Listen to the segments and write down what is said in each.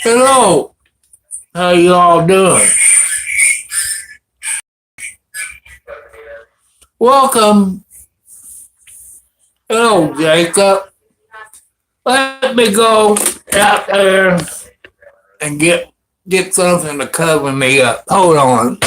Hello, how you all doing? Welcome. Hello, Jacob. Let me go out there and get something to cover me up. Hold on.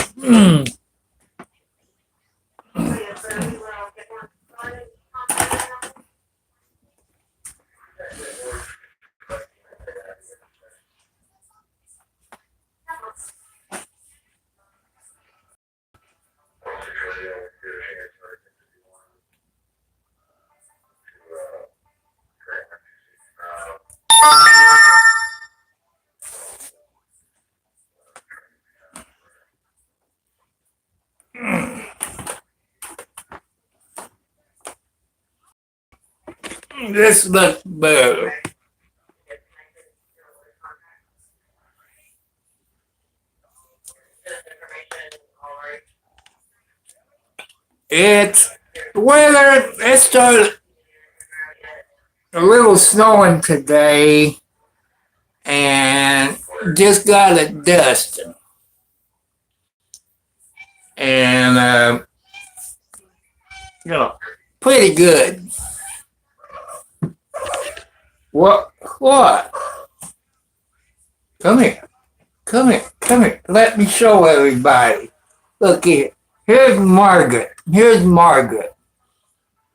This looks better. It's weather. It started a little snowing today, and just got it dusting. And you know, pretty good. What? What? Come here. Come here. Come here. Let me show everybody. Look here. Here's Margaret. Here's Margaret.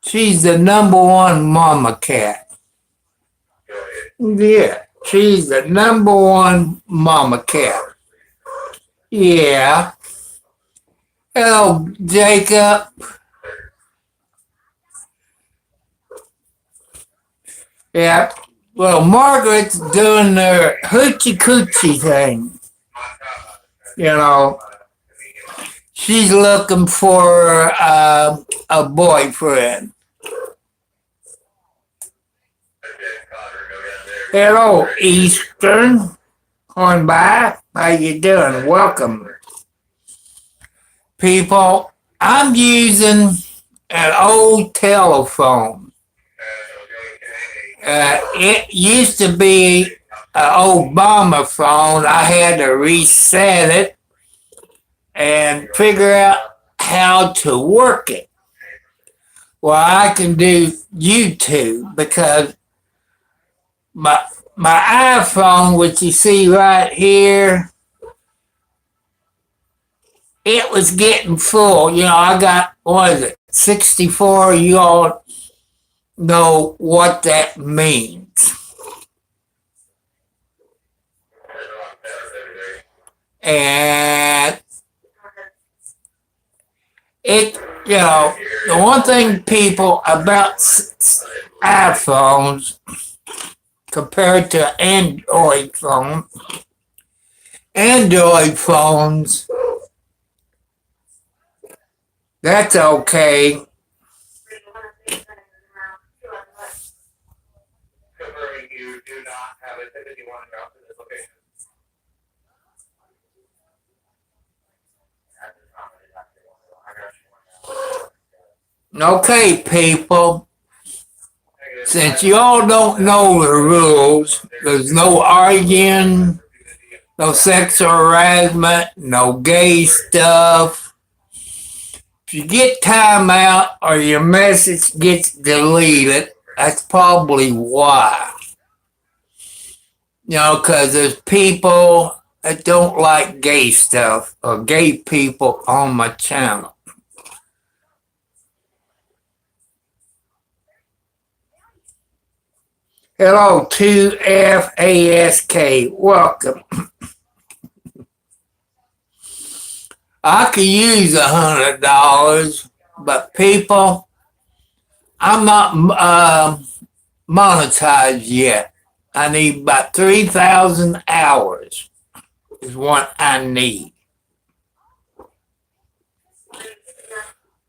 She's the number one mama cat. Yeah, she's the number one mama cat. Yeah. Hello, Jacob. Yeah. Well, Margaret's doing her hoochie coochie thing. You know, she's looking for a boyfriend. Hello, Eastern. On by. How you doing? Welcome. People, I'm using an old telephone. It used to be an Obama phone. I had to reset it and figure out how to work it. Well, I can do YouTube because my iPhone, which you see right here, it was getting full. You know, I got, what is it, 64? You all know what that means. And it, you know, the one thing people about iPhones compared to Android phones, that's okay. Okay, people, since y'all don't know the rules, there's no arguing, no sexual harassment, no gay stuff. If you get time out or your message gets deleted, that's probably why. You know, because there's people that don't like gay stuff or gay people on my channel. Hello, 2FASK. Welcome. I could use $100, but people, I'm not monetized yet. I need about 3,000 hours is what I need.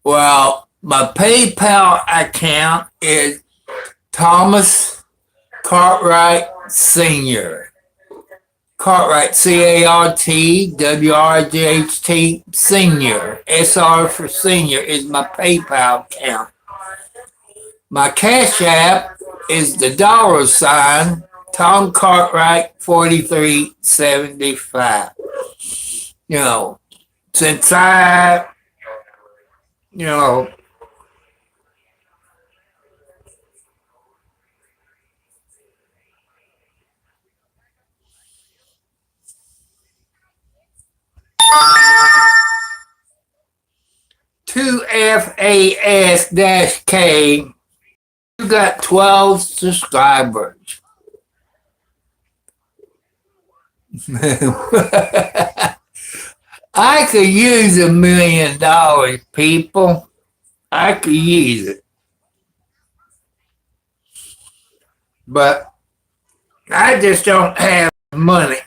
Well, my PayPal account is Thomas Cartwright Sr. Cartwright, CARTWRGHT Senior. SR for Senior is my PayPal account. My Cash App is the $ Tom Cartwright 4375. You know, since you know, two FAS-K, you got 12 subscribers. I could use $1 million, people. I could use it. But I just don't have money.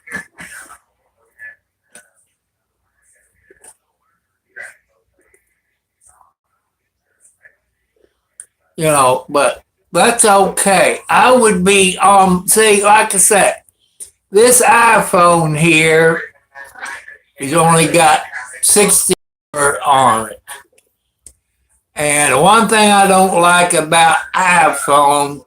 But that's okay. I would be see, like I said, this iPhone here has only got 60 on it. And one thing I don't like about iPhone,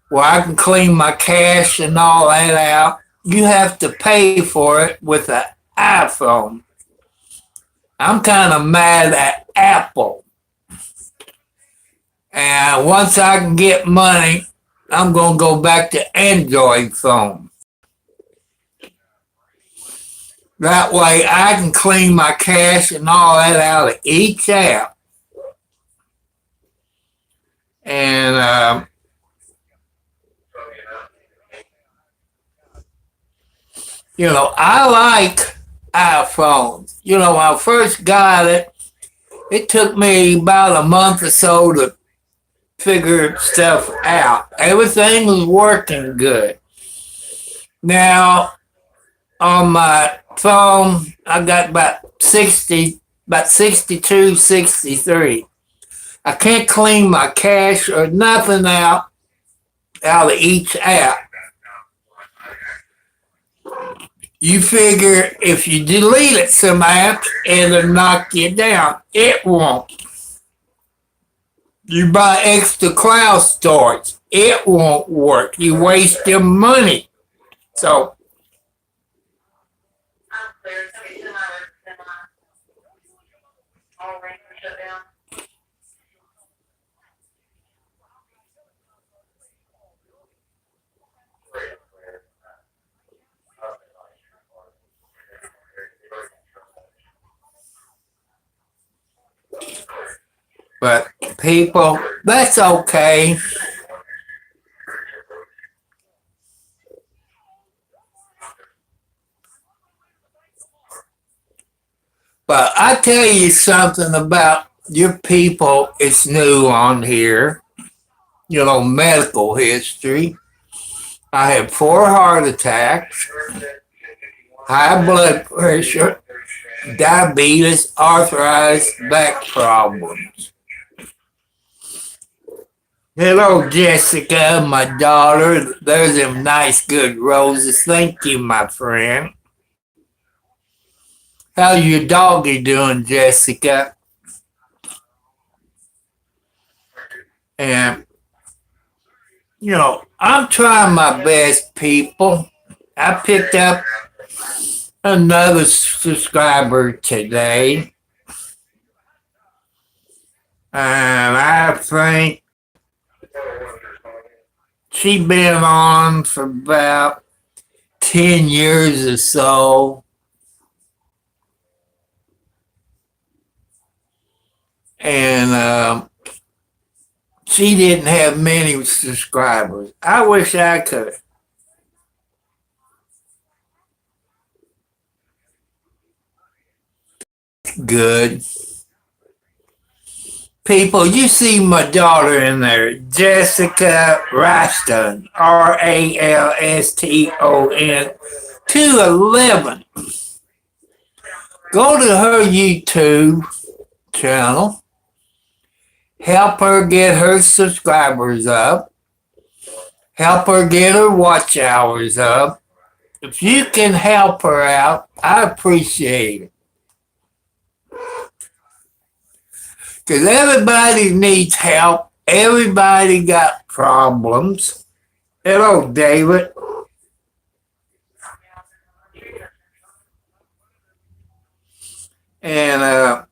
where I can clean my cache and all that out, you have to pay for it with an iPhone. I'm kind of mad at Apple. And once I can get money, I'm going to go back to Android phone. That way I can clean my cache and all that out of each app. And I like iPhones. When I first got it, it took me about a month or so to figure stuff out. Everything was working good. Now, on my phone, I got about 62, 63. I can't clean my cache or nothing out of each app. You figure if you delete some apps, it'll knock you down. It won't. You buy extra cloud storage, it won't work. You waste your money. So, but people, that's okay. But I tell you something about your people, it's new on here. Medical history. I had 4 heart attacks, high blood pressure, diabetes, arthritis, back problems. Hello, Jessica, my daughter. There's them nice, good roses. Thank you, my friend. How's your doggy doing, Jessica? And, I'm trying my best, people. I picked up another subscriber today. And I think she's been on for about 10 years or so. And she didn't have many subscribers. I wish I could. Good. People, you see my daughter in there, Jessica Raston, Ralston, 211. Go to her YouTube channel, help her get her subscribers up, help her get her watch hours up, if you can help her out, I appreciate it. Because everybody needs help. Everybody got problems. Hello, David. And,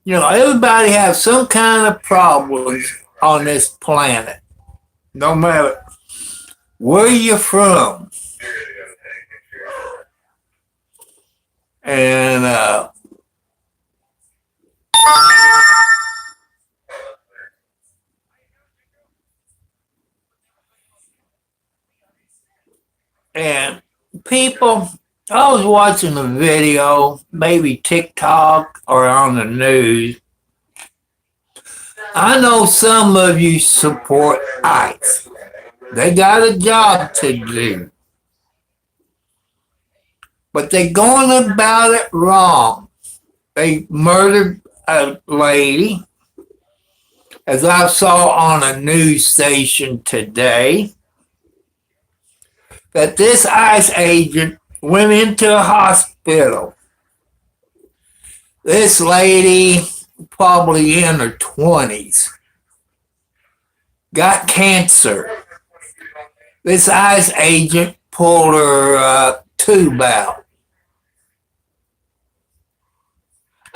everybody has some kind of problems on this planet. No matter where you're from. And, and people, I was watching a video, maybe TikTok or on the news. I know some of you support ICE. They got a job to do. But they're going about it wrong. They murdered a lady, as I saw on a news station today, that this ICE agent went into a hospital. This lady, probably in her 20s, got cancer. This ICE agent pulled her tube out.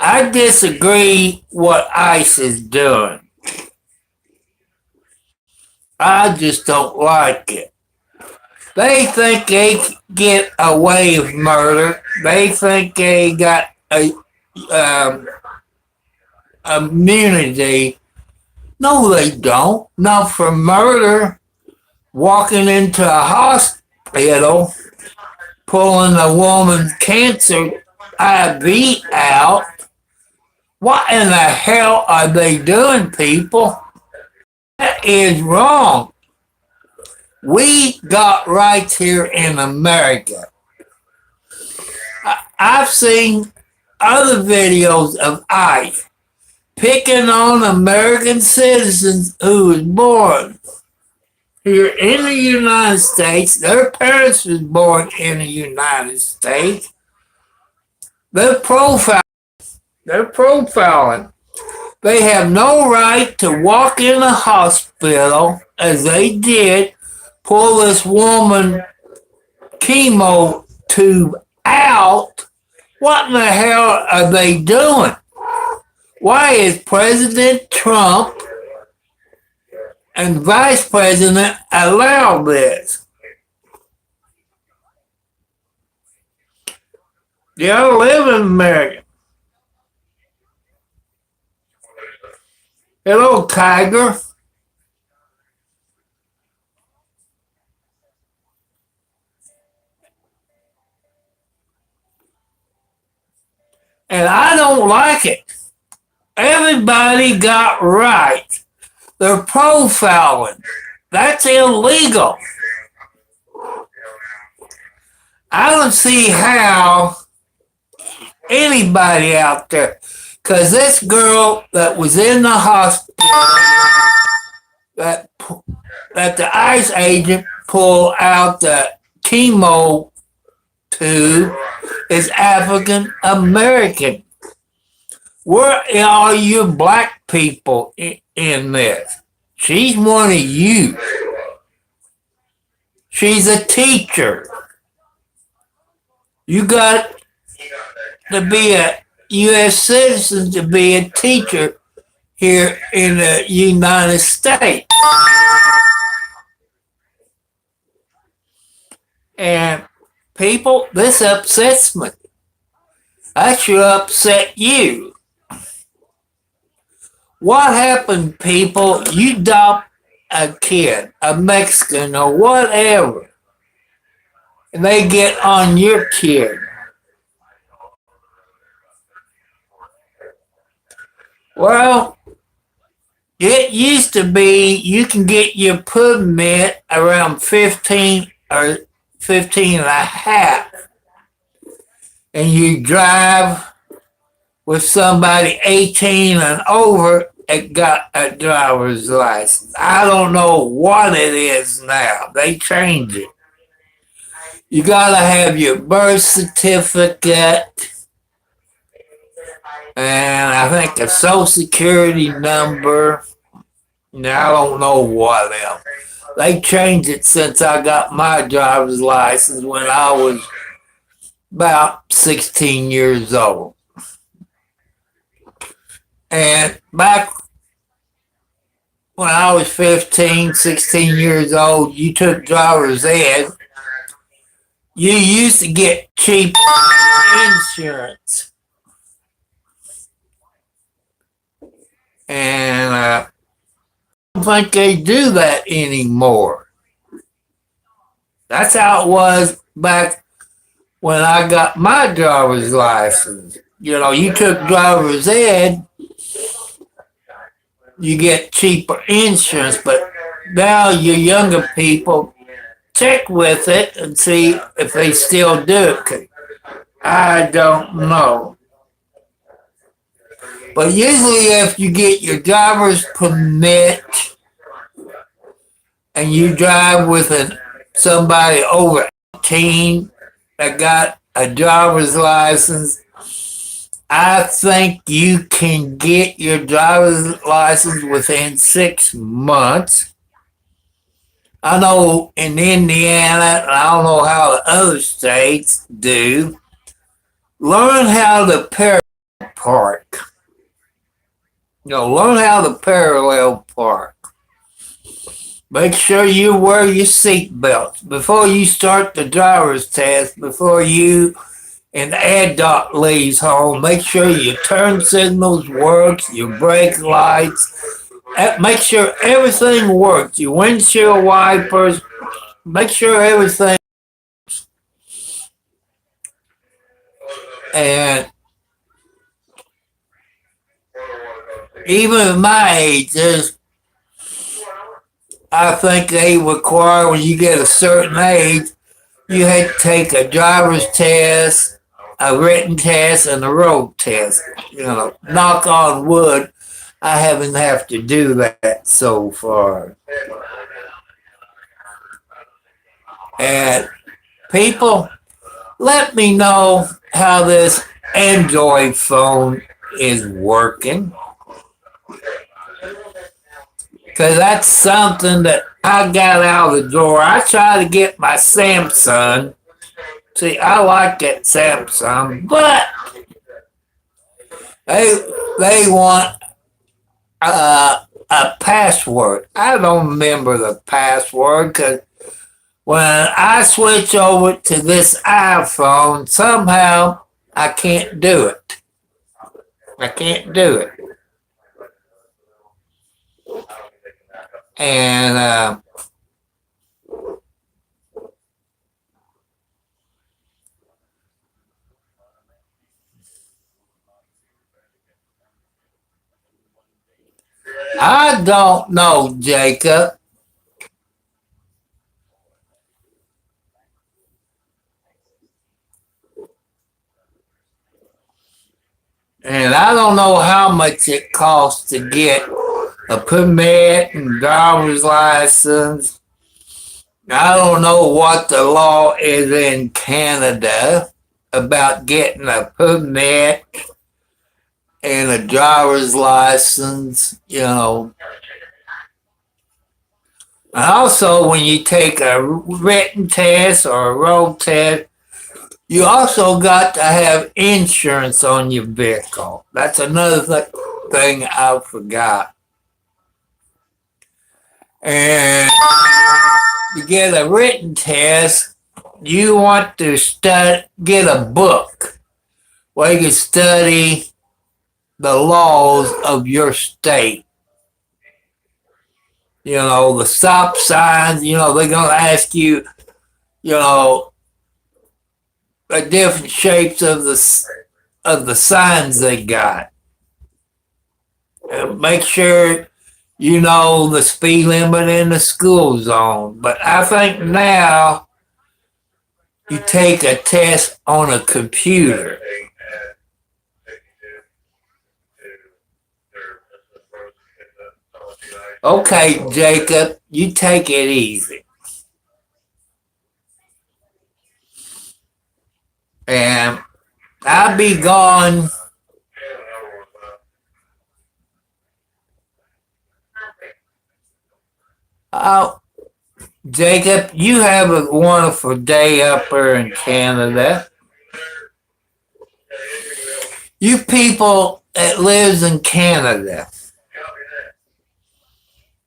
I disagree what ICE is doing. I just don't like it. They think they get away with murder. They think they got a immunity. No, they don't. Not for murder. Walking into a hospital, pulling a woman's cancer IV out. What in the hell are they doing, people? That is wrong. We got rights here in America. I've seen other videos of ICE picking on American citizens who was born here in the United States. Their parents was born in the United States. They're profiling. They have no right to walk in a hospital, as they did, pull this woman chemo tube out. What in the hell are they doing? Why is President Trump and Vice President allow this? Y'all live in America. Hello, Tiger. And I don't like it. Everybody got rights. They're profiling. That's illegal. I don't see how anybody out there, because this girl that was in the hospital, that the ICE agent pulled out the chemo tube, is African American. Where are you black people in this? She's one of you. She's a teacher. You got to be a U.S. citizen to be a teacher here in the United States. And people, this upsets me. That should upset you. What happened, people? You adopt a kid, a Mexican or whatever, and they get on your kid. Well, it used to be you can get your permit around 15 or 15 and a half, and you drive with somebody 18 and over that got a driver's license. I don't know what it is now. They changed it. You gotta have your birth certificate and I think a social security number. Now I don't know what else. They changed it since I got my driver's license when I was about 16 years old. And back when I was 15, 16 years old, you took driver's ed. You used to get cheap insurance. And I don't think they do that anymore. That's how it was back when I got my driver's license. You know, you took driver's ed, you get cheaper insurance, but now your younger people check with it and see if they still do it. I don't know. But usually if you get your driver's permit and you drive with somebody over 18 that got a driver's license, I think you can get your driver's license within 6 months. I know in Indiana, and I don't know how the other states do, learn how to parallel park. You know, learn how to parallel park. Make sure you wear your seat belts before you start the driver's test, before you and the ADOT leaves home. Make sure your turn signals works, your brake lights. Make sure everything works. Your windshield wipers. Make sure everything. And even at my age, I think they require when you get a certain age, you have to take a driver's test, a written test, and a road test. You know, knock on wood, I haven't have to do that so far. And people, let me know how this Android phone is working. Because that's something that I got out of the door. I try to get my Samsung. See, I like that Samsung, but they want a password. I don't remember the password because when I switch over to this iPhone, somehow I can't do it. I can't do it. And I don't know, Jacob. And I don't know how much it costs to get a permit and driver's license. I don't know what the law is in Canada about getting a permit and a driver's license, you know. And also, when you take a written test or a road test, you also got to have insurance on your vehicle. That's another thing I forgot. And to get a written test, you want to get a book where you can study the laws of your state. You know, the stop signs, you know, they're going to ask you, you know, the different shapes of the signs they got. And make sure you know the speed limit in the school zone. But I think now you take a test on a computer. Okay, Jacob, you take it easy. And I'll be gone. Oh, Jacob, you have a wonderful day up there in Canada. You people that lives in Canada,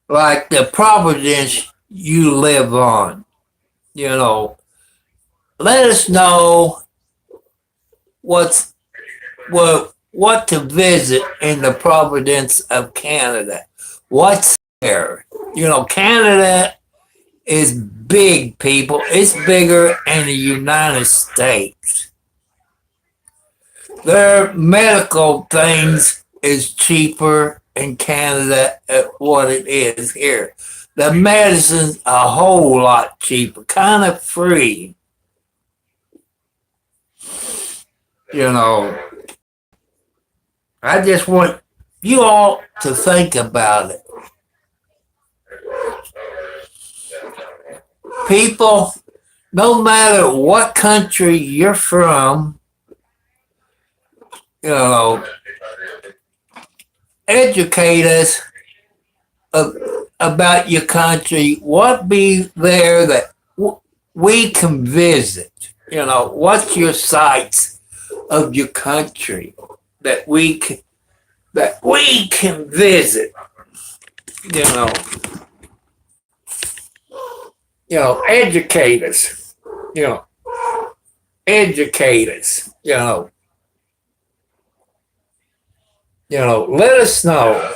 like the province you live on, you know, let us know what's what to visit in the province of Canada. What's there? You know, Canada is big, people. It's bigger than the United States. Their medical things is cheaper in Canada at what it is here. The medicine's a whole lot cheaper, kind of free. You know, I just want you all to think about it. People, no matter what country you're from, you know, educate us about your country. What be there that we can visit? You know, what's your sights of your country that we can visit? You educate us. You know, educate us. Let us know.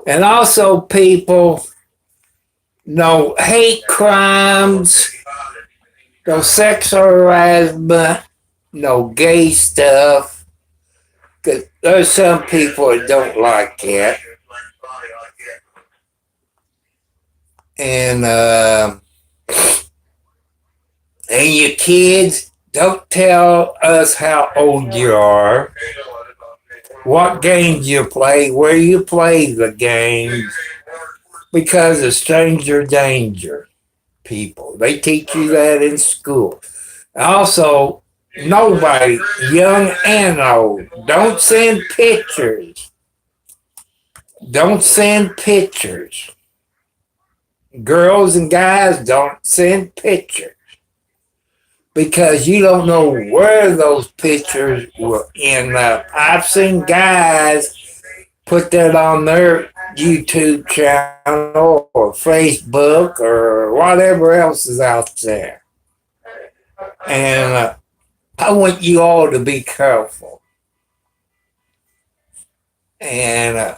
And also, people, no hate crimes, no sexual harassment, no gay stuff. Because there's some people that don't like that. And your kids, don't tell us how old you are, what games you play, where you play the games, because of stranger danger, people. They teach you that in school. Also, nobody, young and old, don't send pictures. Don't send pictures. Girls and guys, don't send pictures. Because you don't know where those pictures will end up. I've seen guys put that on their YouTube channel or Facebook or whatever else is out there. And I want you all to be careful. And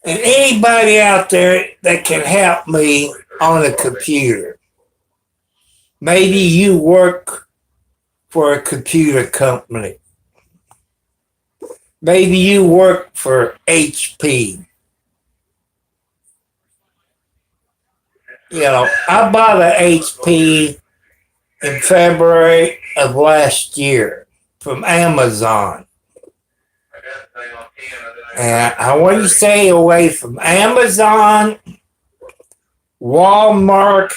anybody out there that can help me on a computer. Maybe you work for a computer company. Maybe you work for HP. I bought an HP in February of last year from Amazon. And I want you to stay away from Amazon, Walmart,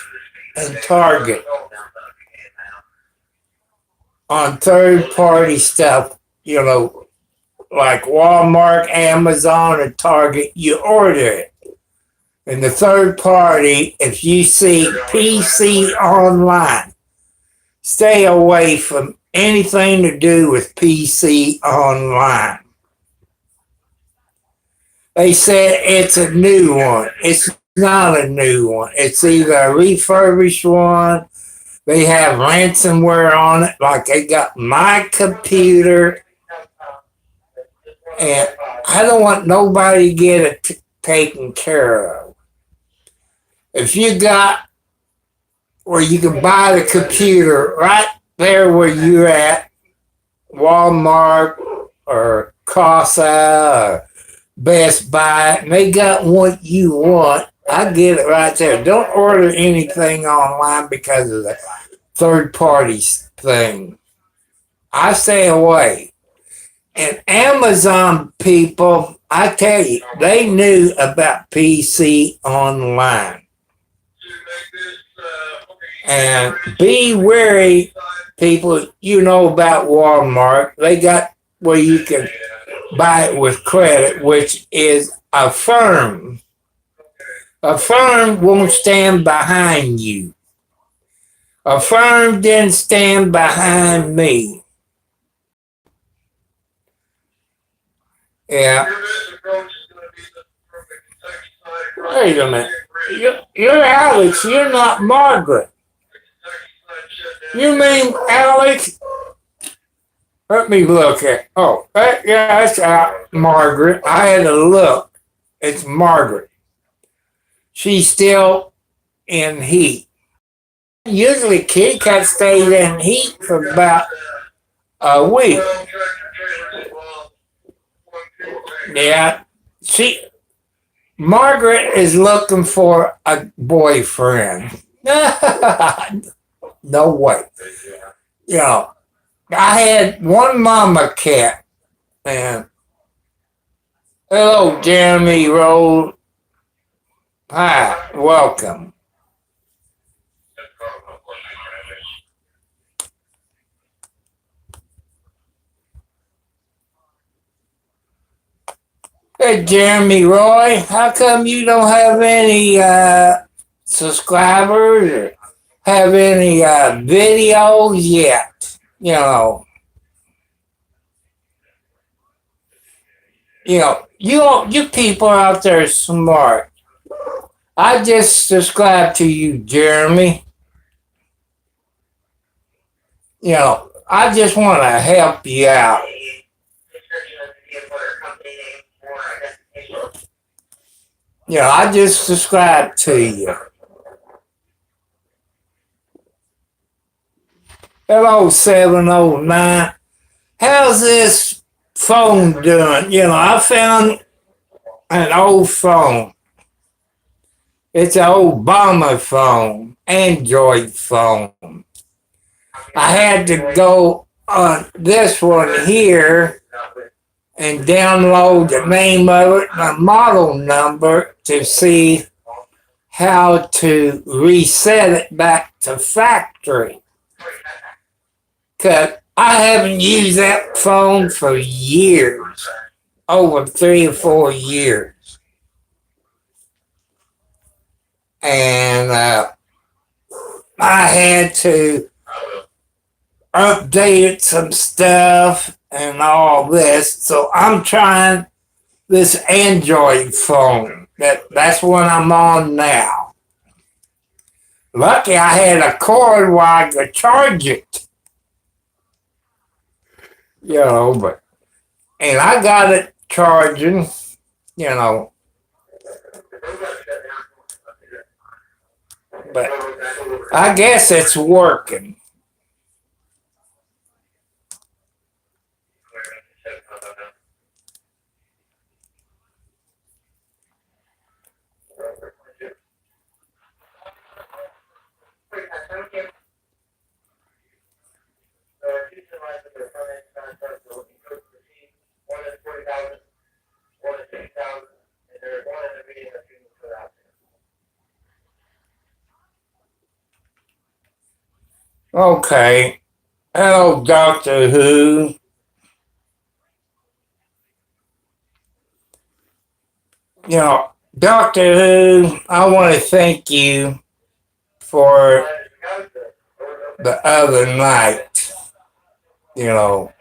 and Target on third-party stuff, like Walmart, Amazon, and Target. You order it. And the third party, if you see PC Online, stay away from anything to do with PC Online. They said it's a new one. It's not a new one. It's either a refurbished one. They have ransomware on it, like they got my computer. And I don't want nobody to get it taken care of. If you got where you can buy the computer right there where you're at, Walmart or Casa or Best Buy, and they got what you want, I get it right there. Don't order anything online because of the third party thing. I stay away. And Amazon people, I tell you, they knew about PC online. And be wary, people, you know about Walmart. They got where you can buy it with credit, which is a firm. A firm won't stand behind you. A firm didn't stand behind me. Yeah. Wait a minute. You're Alex. You're not Margaret. You mean Alex? Let me look at. Oh, yeah, that's Margaret. I had to look. It's Margaret. She's still in heat. Usually, kitty cat stays in heat for about a week. Yeah, Margaret is looking for a boyfriend. No way. You know, I had one mama cat, and hello, Jeremy Roll. Hi, welcome. Hey, Jeremy Roy, how come you don't have any subscribers or have any videos yet? You people out there are smart. I just subscribed to you, Jeremy. I just want to help you out. I just subscribed to you. Hello, 709. How's this phone doing? I found an old phone. It's an Obama phone, Android phone. I had to go on this one here and download the name of it and the model number to see how to reset it back to factory. Because I haven't used that phone for years, over 3 or 4 years. And I had to update some stuff and all this. So I'm trying this Android phone. That's what I'm on now. Lucky I had a cord where I could charge it. And I got it charging, But I guess it's working. Okay. Hello, Doctor Who. Doctor Who, I want to thank you for the other night. You know,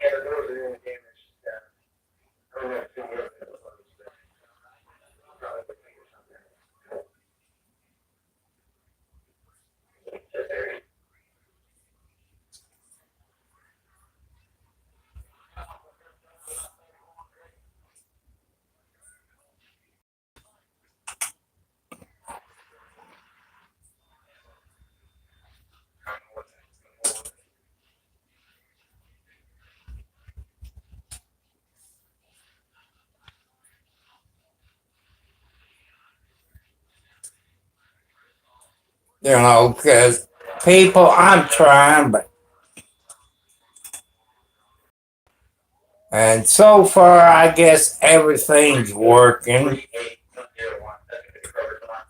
because people, I'm trying, but And so far, I guess everything's working.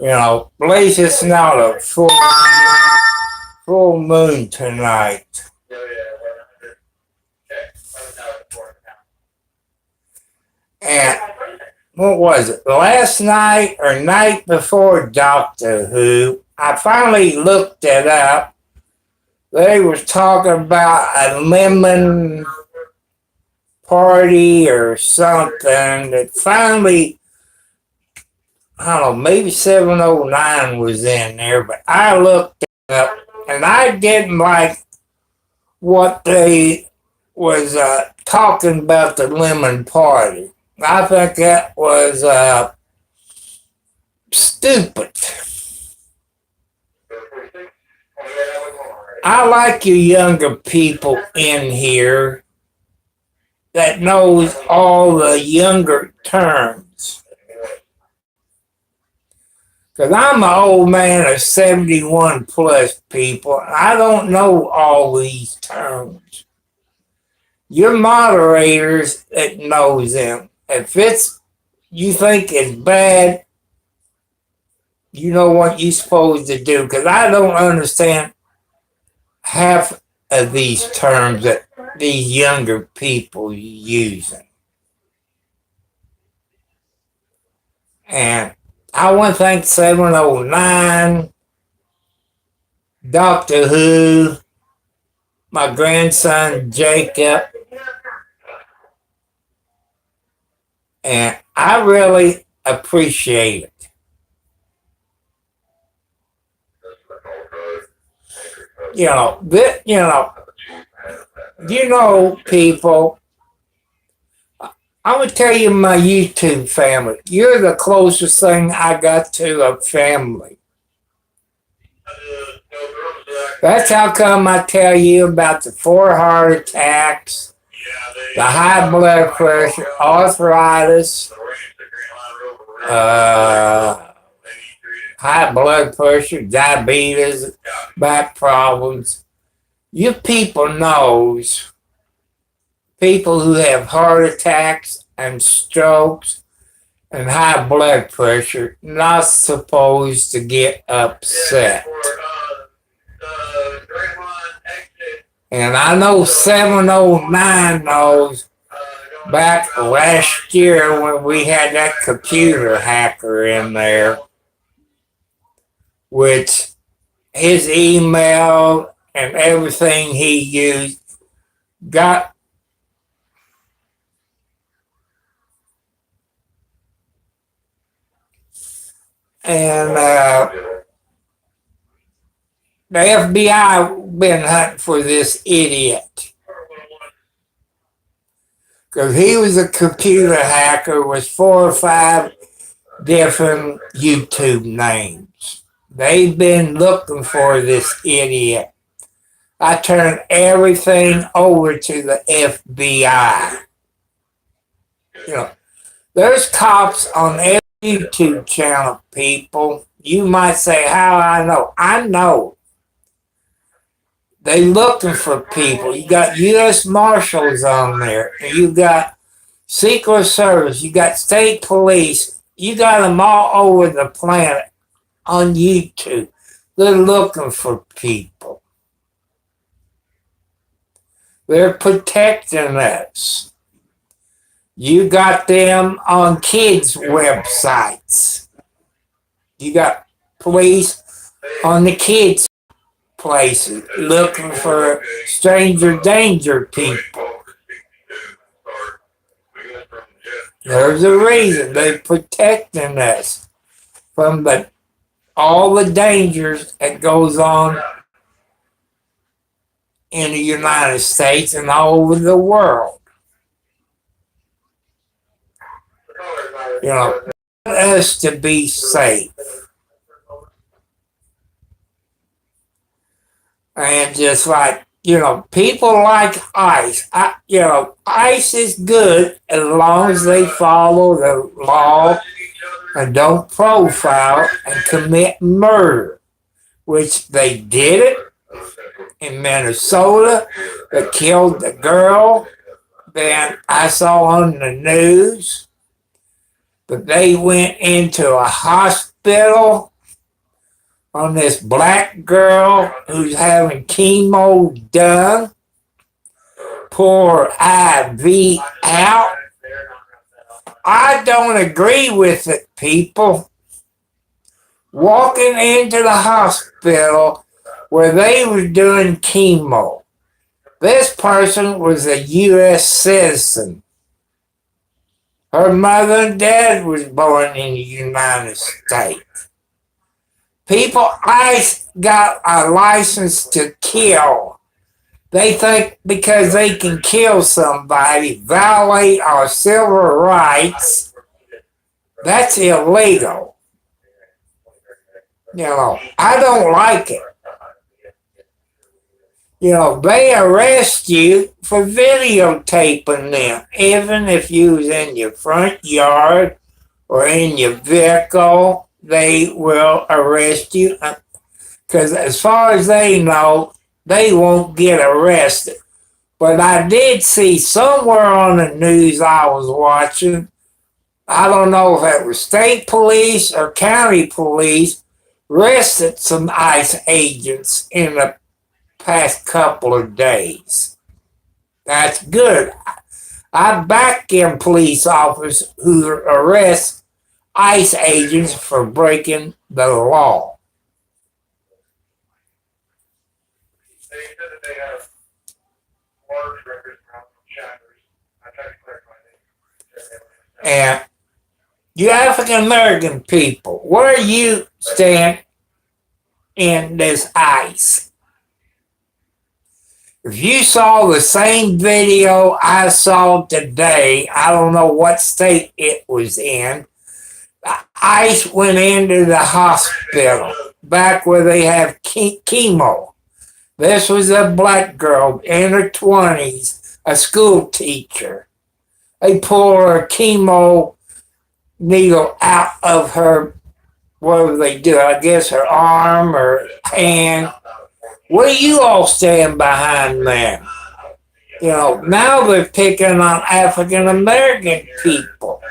At least it's not a full moon tonight. And what was it? Last night or night before Doctor Who, I finally looked it up. They was talking about a lemon party or something that finally, I don't know, maybe 709 was in there, but I looked it up and I didn't like what they was talking about the lemon party. I think that was stupid. I like you younger people in here that knows all the younger terms. Because I'm an old man of 71 plus people. I don't know all these terms. You're moderators that knows them. If you think it's bad, you know what you're supposed to do. Because I don't understand half of these terms that these younger people using. And I want to thank 709, Doctor Who, my grandson Jacob, and I really appreciate it. People, I'm going to tell you my YouTube family. You're the closest thing I got to a family. That's how come I tell you about the 4 heart attacks, the high blood pressure, arthritis, high blood pressure, diabetes, back problems. You people knows people who have heart attacks and strokes and high blood pressure not supposed to get upset. And I know 709 knows back last year when we had that computer hacker in there, which his email and everything he used got and the FBI been hunting for this idiot because he was a computer hacker with 4 or 5 different YouTube names. They've been looking for this idiot. I turned everything over to the FBI. There's cops on every YouTube channel, people. You might say, how I know? I know. They looking for people. You got U.S. Marshals on there. You got Secret Service. You got state police. You got them all over the planet on YouTube. They're looking for people. They're protecting us. You got them on kids' websites. You got police on the kids' places looking for stranger danger people. There's a reason they're protecting us from all the dangers that goes on in the United States and all over the world. Us to be safe. And just like, people like ICE. ICE is good as long as they follow the law and don't profile and commit murder, which they did it in Minnesota. They killed the girl then I saw on the news that they went into a hospital on this black girl who's having chemo done, pour IV out. I don't agree with it, people. Walking into the hospital where they were doing chemo. This person was a U.S. citizen. Her mother and dad was born in the United States. People, ICE got a license to kill. They think because they can kill somebody, violate our civil rights, that's illegal. I don't like it. They arrest you for videotaping them, even if you was in your front yard or in your vehicle, they will arrest you. Because as far as they know, they won't get arrested. But I did see somewhere on the news I was watching, I don't know if it was state police or county police, arrested some ICE agents in the past couple of days. That's good. I back them police officers who arrest ICE agents for breaking the law. And you African American people, where you stand in this ICE? If you saw the same video I saw today, I don't know what state it was in, ICE went into the hospital back where they have chemo. This was a black girl in her 20s, a school teacher. They pulled her chemo needle out of her, what do they do? I guess her arm or hand. What do you all stand behind that? Now they're picking on African American people.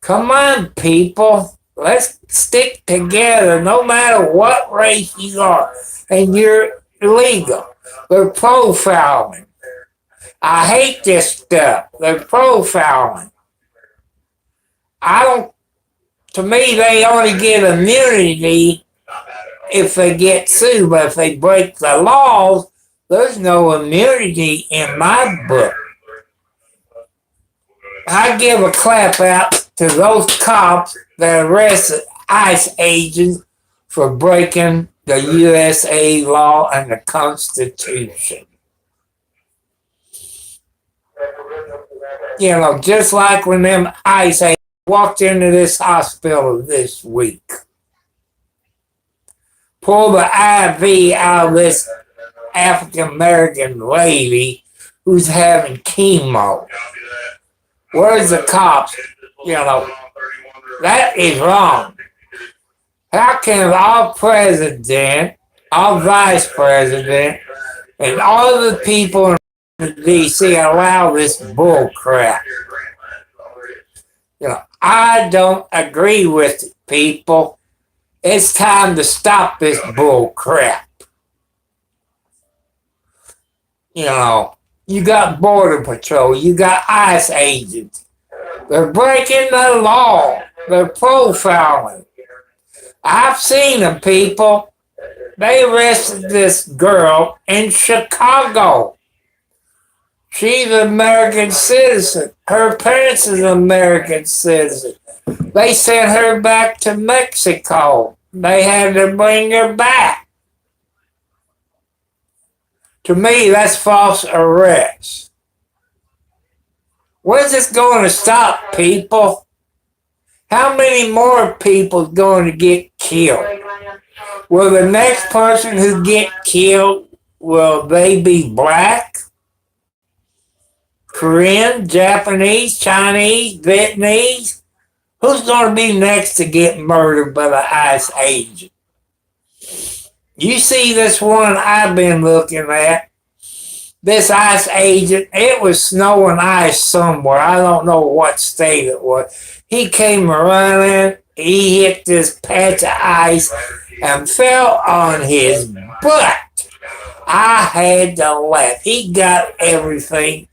Come on, people. Let's stick together no matter what race you are. And you're illegal. They're profiling. I hate this stuff. They're profiling. To me, they only get immunity if they get sued, but if they break the laws, there's no immunity in my book. I give a clap out to those cops that arrested ICE agents for breaking the USA law and the Constitution. Just like when them ICE agents walked into this hospital this week. Pull the IV out of this African American lady who's having chemo. Where's the cops? That is wrong. How can our president, our vice president, and all the people in D.C. allow this bull crap? I don't agree with it, people. It's time to stop this bull crap. You got Border Patrol, you got ICE agents. They're breaking the law. They're profiling. I've seen them, people. They arrested this girl in Chicago. She's an American citizen. Her parents is an American citizen. They sent her back to Mexico. They had to bring her back. To me, that's false arrest. Where's this going to stop, people? How many more people is going to get killed? Will the next person who get killed, will they be black? Korean, Japanese, Chinese, Vietnamese? Who's going to be next to get murdered by the ICE agent? You see this one I've been looking at. This ICE agent, it was snow and ice somewhere. I don't know what state it was. He came running. He hit this patch of ice and fell on his butt. I had to laugh. He got everything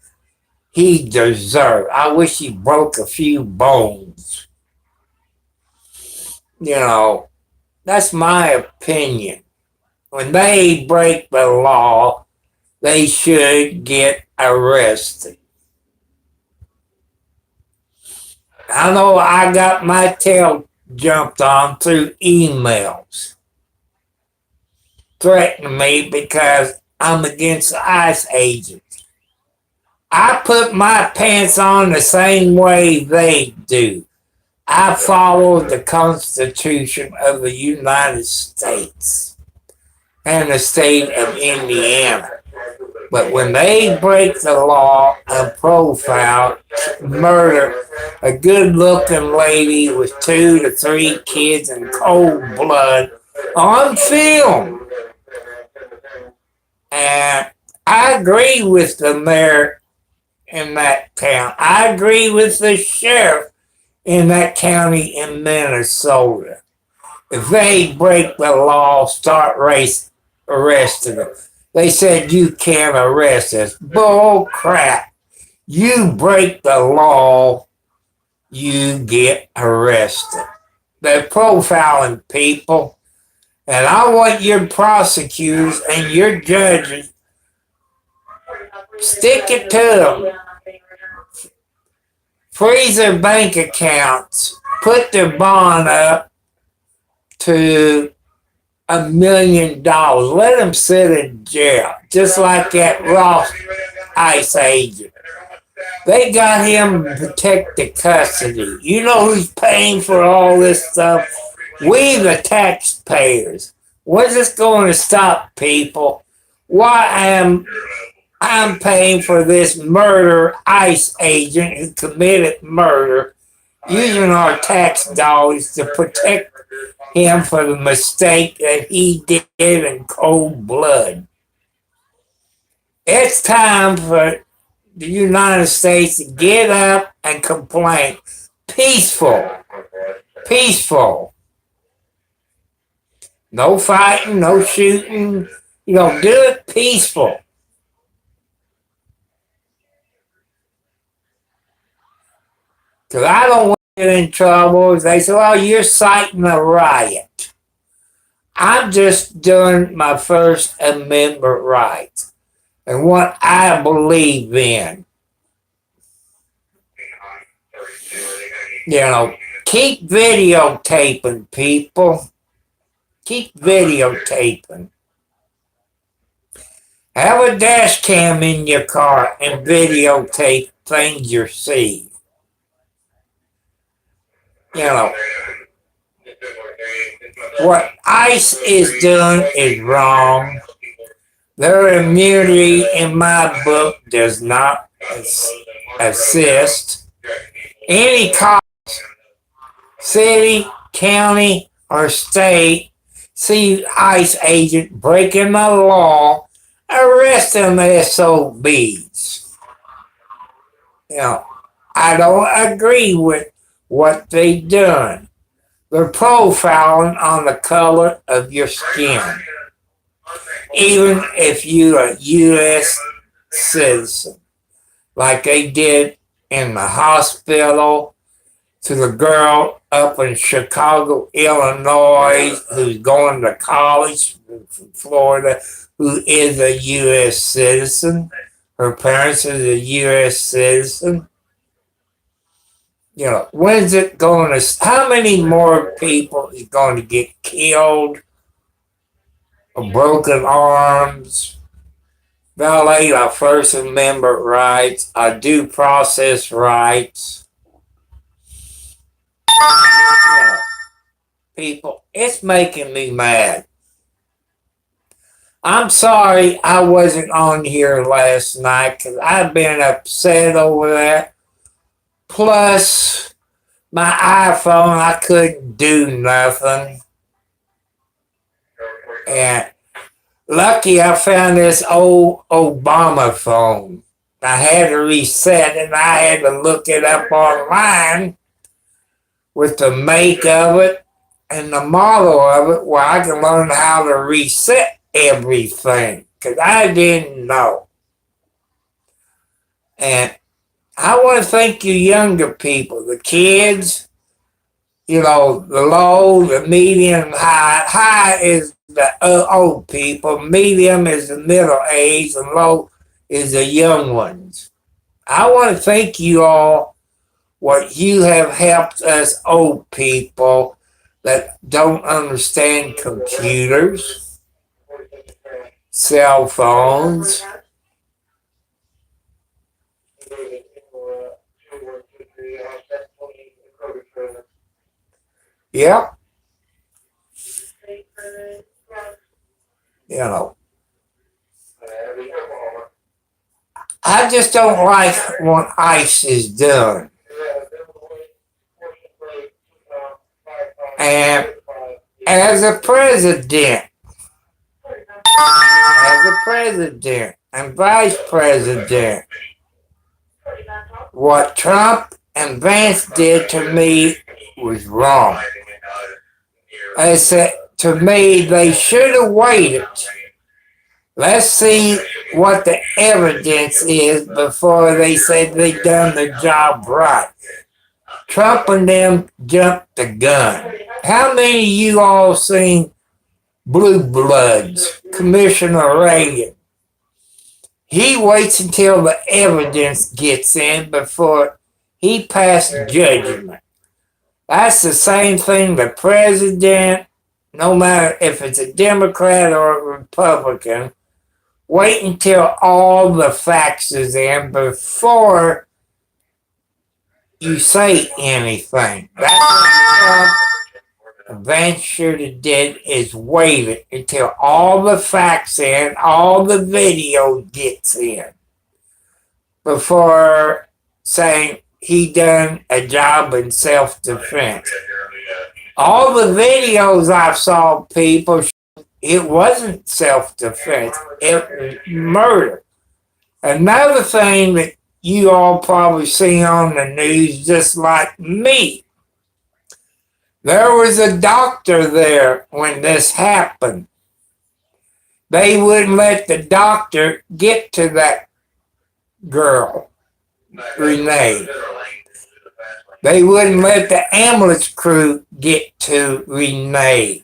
he deserved. I wish he broke a few bones. You know, that's my opinion. When they break the law, they should get arrested. I know I got my tail jumped on through emails threatening me because I'm against the ICE agents. I put my pants on the same way they do. I follow the Constitution of the United States and the state of Indiana. But when they break the law and profile, murder a good-looking lady with 2 to 3 kids in cold blood on film, and I agree with the mayor in that town. I agree with the sheriff in that county in Minnesota. If they break the law, start arresting them. They said you can't arrest us. Bull crap. You break the law, you get arrested. They're profiling people. And I want your prosecutors and your judges, stick it to them. Freeze their bank accounts. Put their bond up to $1 million. Let them sit in jail, just like that Ross ICE agent. They got him protected custody. You know who's paying for all this stuff? We, the taxpayers. When's this going to stop, people? Why am I'm paying for this murder ICE agent who committed murder, using our tax dollars to protect him for the mistake that he did in cold blood. It's time for the United States to get up and complain. Peaceful. Peaceful. No fighting, no shooting. You know, do it peaceful. Because I don't want to get in trouble. They say, well, you're citing a riot. I'm just doing my First Amendment rights and what I believe in. You know, keep videotaping, people. Keep videotaping. Have a dash cam in your car and videotape things you see. You know, what ICE is doing is wrong. Their immunity, in my book, does not assist any cop, city, county, or state see ICE agent breaking the law, arrest them SOBs. You know, I don't agree with what they done. They're profiling on the color of your skin. Even if you're a U.S. citizen, like they did in the hospital to the girl up in Chicago, Illinois, who's going to college from Florida, who is a U.S. citizen. Her parents is a U.S. citizen. You know, when's it going to, how many more people is going to get killed, or broken arms, violate our First Amendment rights, our due process rights? You know, people, it's making me mad. I'm sorry I wasn't on here last night because I've been upset over that. Plus, my iPhone, I couldn't do nothing. And Lucky I found this old Obama phone. I had to reset it and I had to look it up online with the make of it and the model of it where I can learn how to reset everything because I didn't know. And I want to thank you younger people, the kids, the low, the medium, high. High is the old people, medium is the middle age, and low is the young ones. I want to thank you all what you have helped us old people that don't understand computers, cell phones. Yep. I just don't like what ICE is doing. And as a president and vice president, what Trump and Vance did to me was wrong. I said, to me, they should have waited. Let's see what the evidence is before they said they done the job right. Trump and them jumped the gun. How many of you all seen Blue Bloods, Commissioner Reagan? He waits until the evidence gets in before he passes judgment. That's the same thing the president, no matter if it's a Democrat or a Republican, wait until all the facts is in before you say anything. That's what Vance should have did is waited until all the facts in, all the video gets in, before saying he done a job in self-defense. All the videos I saw, people, it wasn't self-defense. It was murder. Another thing that you all probably see on the news, just like me, there was a doctor there when this happened. They wouldn't let the doctor get to that girl, Renee. They wouldn't let the ambulance crew get to Renee.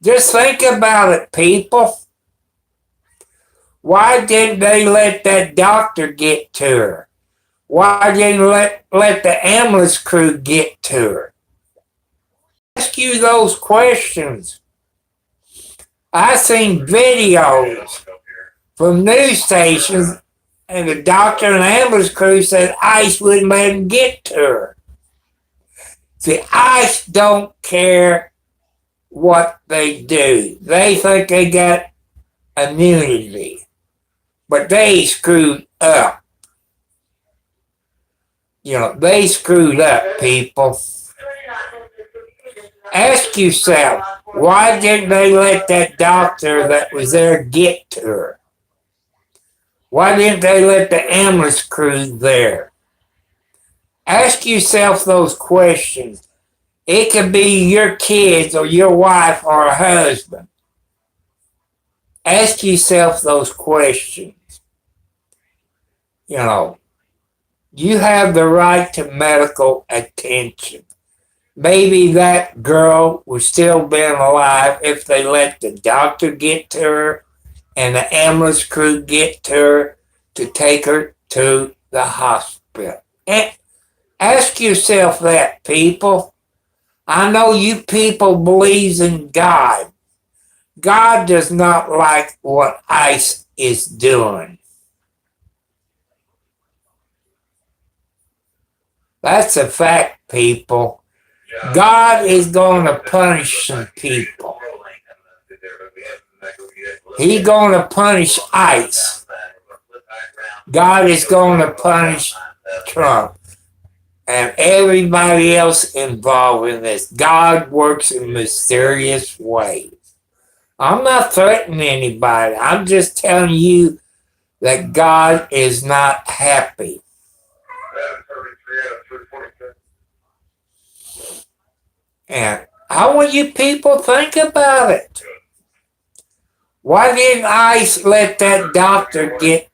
Just think about it, people. Why didn't they let that doctor get to her? Why didn't let the ambulance crew get to her? Ask you those questions. I seen videos from news stations, and the doctor and the ambulance crew said ICE wouldn't let him get to her. See, ICE don't care what they do. They think they got immunity, but they screwed up. They screwed up, people. Ask yourself, why didn't they let that doctor that was there get to her? Why didn't they let the ambulance crew there? Ask yourself those questions. It could be your kids or your wife or a husband. Ask yourself those questions. You have the right to medical attention. Maybe that girl would still been alive if they let the doctor get to her and the ambulance crew get to her to take her to the hospital. And ask yourself that, people. I know you people believe in God. God does not like what ICE is doing. That's a fact, people. God is going to punish some people. He's going to punish ICE. God is going to punish Trump. and everybody else involved in this. God works in mysterious ways. I'm not threatening anybody. I'm just telling you that God is not happy. And I want you people to think about it. Why didn't ICE let that doctor get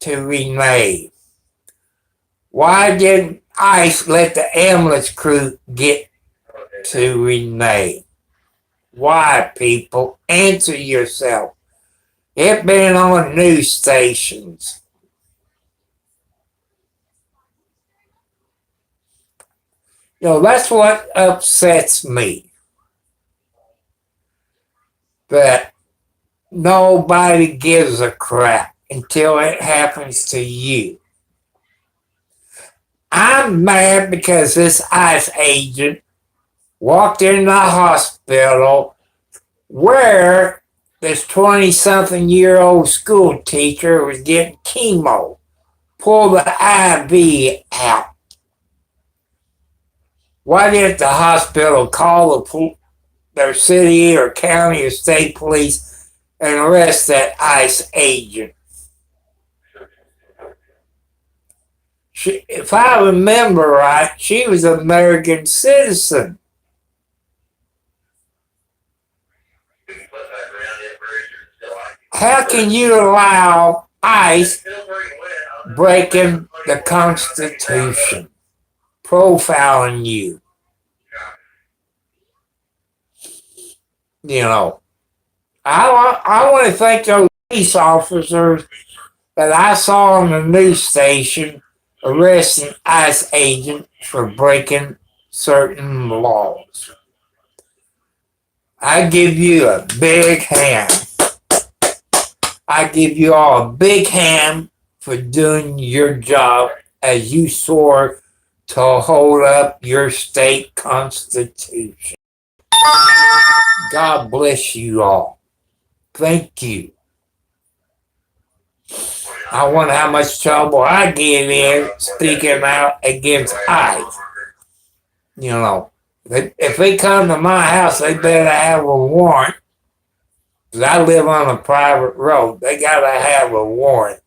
to Renee? Why didn't ICE let the ambulance crew get to Renee? Why, people? Answer yourself. It's been on news stations. That's what upsets me. That nobody gives a crap until it happens to you. I'm mad because this ICE agent walked in the hospital where this 20-something-year-old school teacher was getting chemo. Pull the IV out. Why didn't the hospital call their city or county or state police and arrest that ICE agent? If I remember right, she was an American citizen. How can you allow ICE breaking the Constitution, profiling you? I want to thank those police officers that I saw on the news station arresting ICE agents for breaking certain laws. I give you a big hand. I give you all a big hand for doing your job as you swore to hold up your state constitution. God bless you all. Thank you. I wonder how much trouble I get in speaking out against ICE. If they come to my house, they better have a warrant. Because I live on a private road. They got to have a warrant.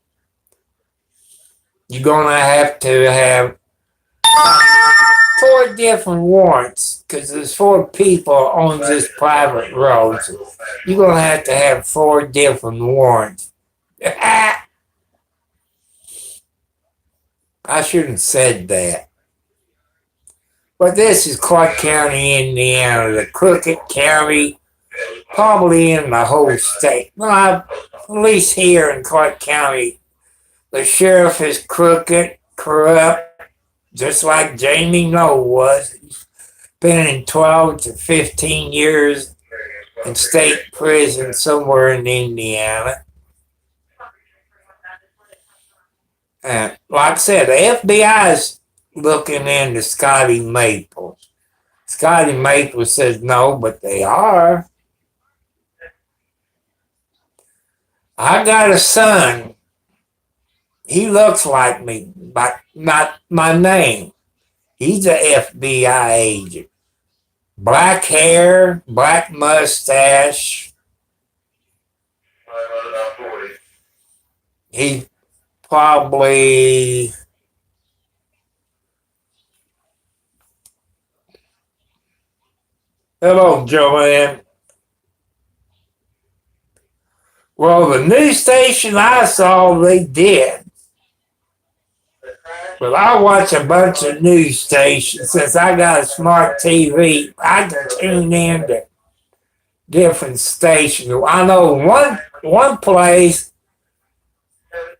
You're going to have 4 different warrants. Because there's 4 people on this private road. So you're going to have 4 different warrants. I shouldn't have said that. But this is Clark County, Indiana, the crooked county, probably in the whole state. Well, at least here in Clark County, the sheriff is crooked, corrupt, just like Jamie Noe was. He's been in 12 to 15 years in state prison somewhere in Indiana. And like I said, the FBI is looking into Scotty Maples. Scotty Maples says no, but they are. I got a son. He looks like me, but not my name. He's an FBI agent. Black hair, black mustache. He probably hello, Joanne. Well, the news station I saw, they did. But I watch a bunch of news stations. Since I got a smart TV, I can tune in to different stations. I know one place,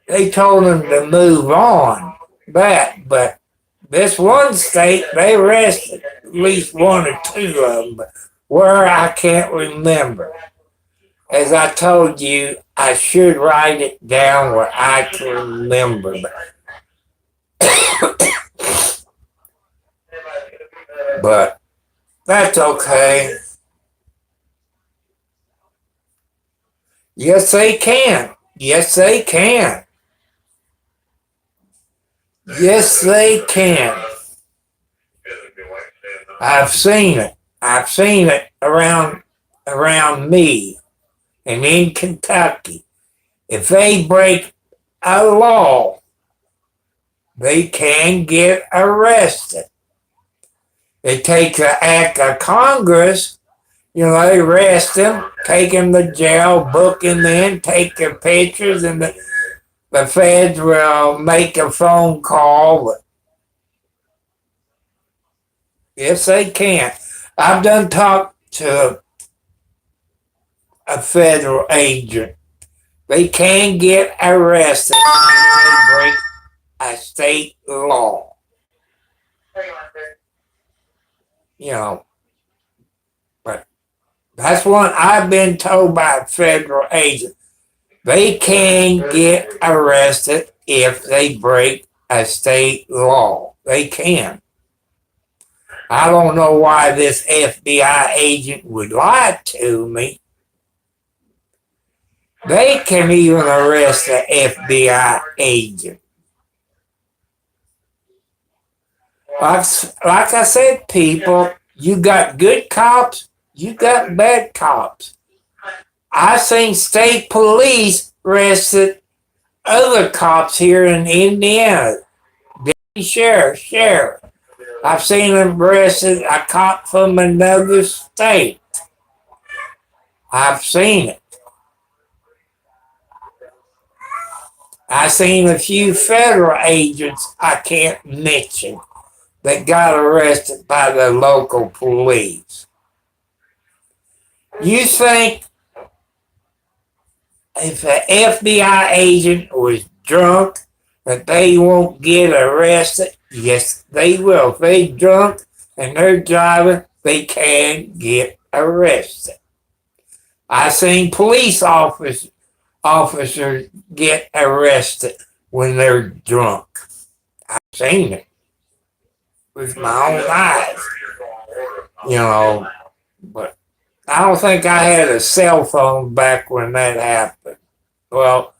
they told them to move on back, but this one state, they arrested at least 1 or 2 of them, but where I can't remember. As I told you, I should write it down where I can remember. But that's okay. Yes, they can. Yes, they can. Yes, they can. I've seen it. I've seen it around me and in Kentucky. If they break a law, they can get arrested. It takes an act of Congress. They arrest them, take them to jail, book them in, take their pictures, and the feds will make a phone call. But yes, they can. I've done talked to a federal agent. They can get arrested if they break a state law. But that's what I've been told by a federal agent. They can get arrested if they break a state law. They can. I don't know why this FBI agent would lie to me. They can even arrest the FBI agent. Like I said, people, you got good cops, you got bad cops. I've seen state police arrested other cops here in Indiana. Deputy sheriff. I've seen them arrested a cop from another state. I've seen it. I've seen a few federal agents I can't mention that got arrested by the local police. You think if an FBI agent was drunk that they won't get arrested? Yes, they will. If they're drunk and they're driving, they can get arrested. I've seen police officers get arrested when they're drunk. I've seen it with my own eyes. But I don't think I had a cell phone back when that happened. Well,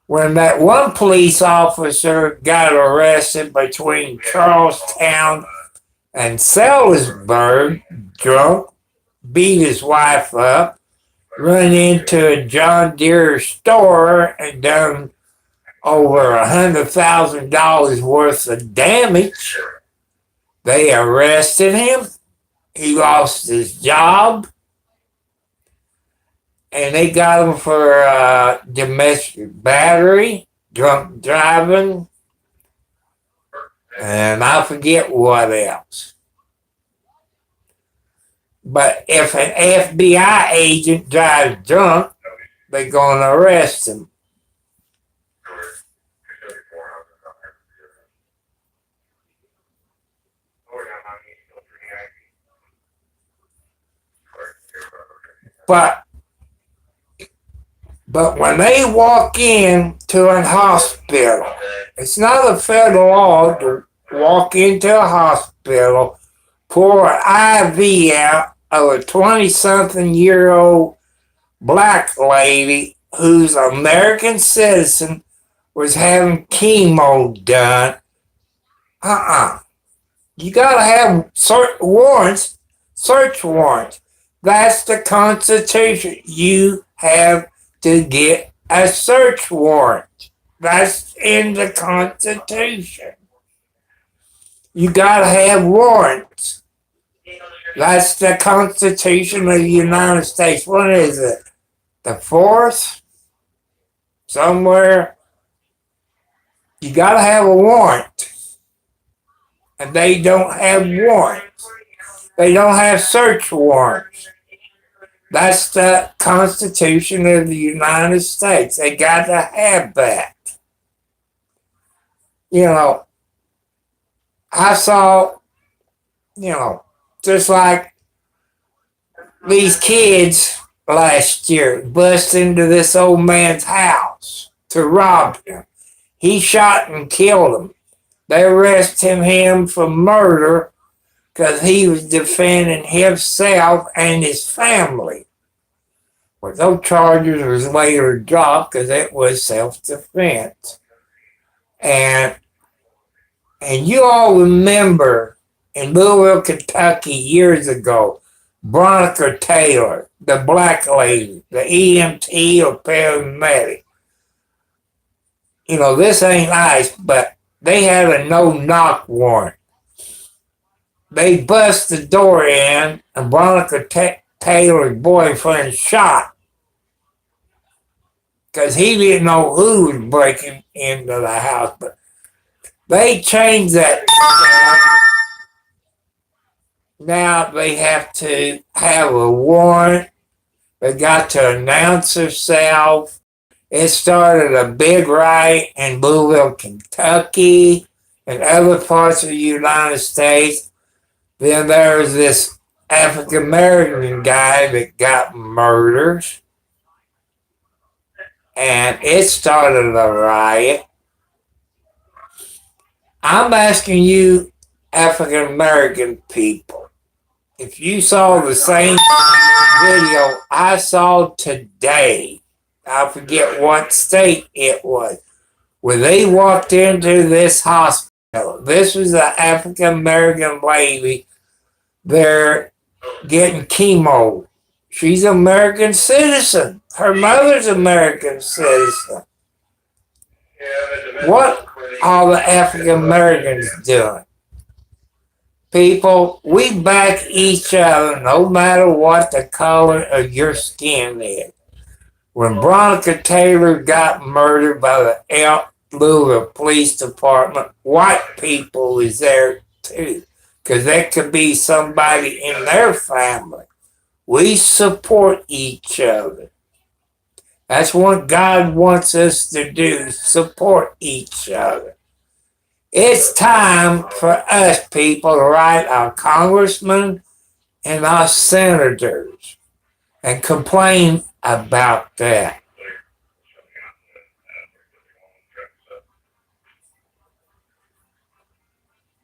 when that one police officer got arrested between Charlestown and Salisbury, drunk, beat his wife up, run into a John Deere store and done over $100,000 worth of damage. They arrested him. He lost his job. And they got him for domestic battery, drunk driving, and I forget what else. But if an FBI agent drives drunk, they're going to arrest him. But when they walk in to a hospital, it's not a federal law to walk into a hospital, pour an IV out of a 20-something-year-old black lady who's an American citizen was having chemo done. You got to have search warrants. That's the Constitution. You have to get a search warrant. That's in the Constitution. You gotta have warrants. That's the Constitution of the United States. What is it? The fourth? Somewhere. You gotta have a warrant. And they don't have warrants. They don't have search warrants. That's the Constitution of the United States. They got to have that. I saw, just like these kids last year bust into this old man's house to rob him. He shot and killed him. They arrested him for murder because he was defending himself and his family. Well, those charges was later dropped because it was self-defense. And you all remember in Louisville, Kentucky years ago. Veronica Taylor, the black lady, the EMT or paramedic. You know, this ain't nice, but they had a no-knock warrant. They bust the door in, and Veronica Taylor's boyfriend shot because he didn't know who was breaking into the house. But they changed that. Now they have to have a warrant. They got to announce themselves. It started a big riot in Louisville, Kentucky, and other parts of the United States. Then there was this African American guy that got murdered, and it started a riot. I'm asking you, African American people, if you saw the same video I saw today, I forget what state it was, where they walked into this hospital. This was an African American lady. They're getting chemo. She's an American citizen. Her mother's American citizen. What are the African Americans doing? People, we back each other no matter what the color of your skin is. When Veronica Taylor got murdered by the Louisville Police Department, white people was there too, because that could be somebody in their family. We support each other. That's what God wants us to do, support each other. It's time for us people to write our congressmen and our senators and complain about that.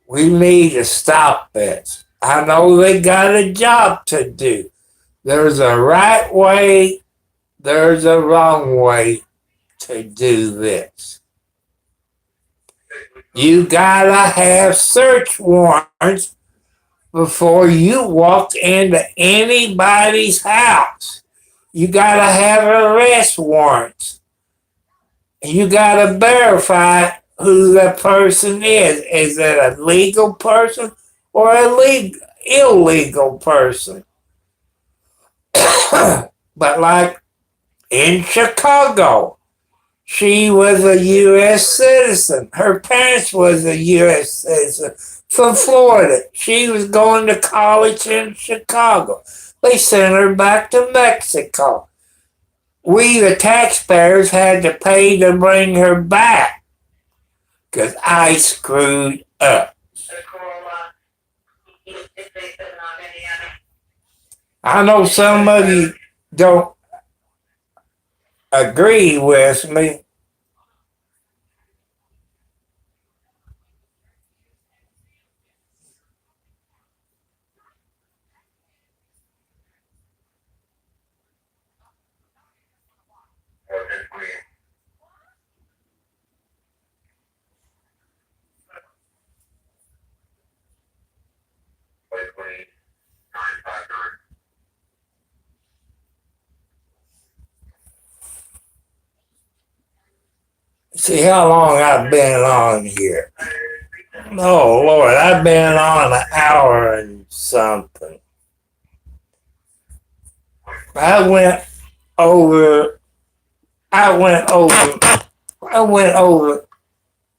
We need to stop this. I know they got a job to do. There's a right way, there's a wrong way to do this. You gotta have search warrants before you walk into anybody's house. You gotta have arrest warrants. You gotta verify who the person is. Is it a legal person or a illegal person? But like in Chicago, she was a U.S. citizen. Her parents was a U.S. citizen from Florida. She was going to college in Chicago. They sent her back to Mexico. We, the taxpayers, had to pay to bring her back because I screwed up. I know some of you don't agree with me. See how long I've been on here. Oh Lord, I've been on an hour and something. I went over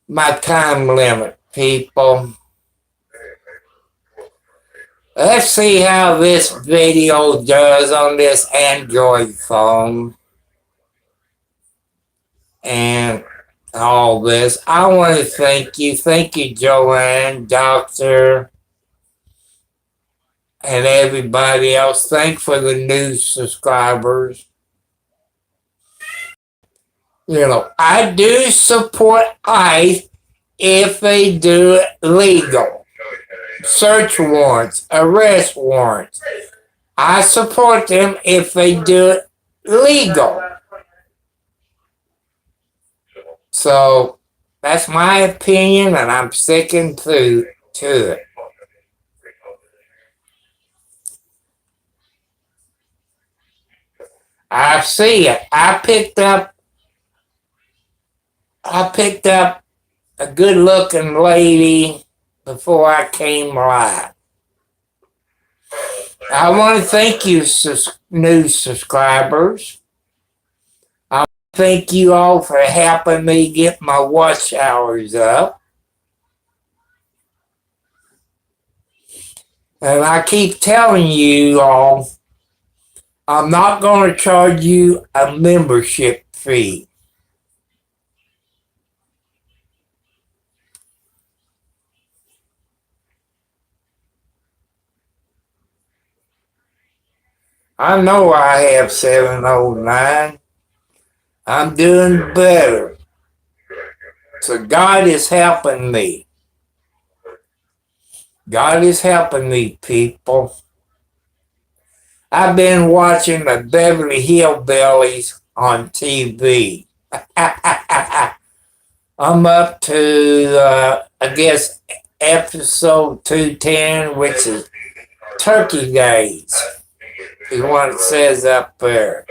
my time limit, people. Let's see how this video does on this Android phone. And all this. I want to thank you. Thank you, Joanne, Doctor, and everybody else. Thanks for the new subscribers. You know, I do support ICE if they do it legal. Search warrants, arrest warrants. I support them if they do it legal. So that's my opinion, and I'm sticking to it. I see it. I picked up a good looking lady before I came live. I want to thank you, new subscribers. I thank you all for helping me get my watch hours up. And I keep telling you all, I'm not going to charge you a membership fee. I know I have 709. I'm doing better. So God is helping me. God is helping me, people. I've been watching the Beverly Hillbillies on TV. I'm up to, I guess, episode 210, which is Turkey Days, is what it says up there.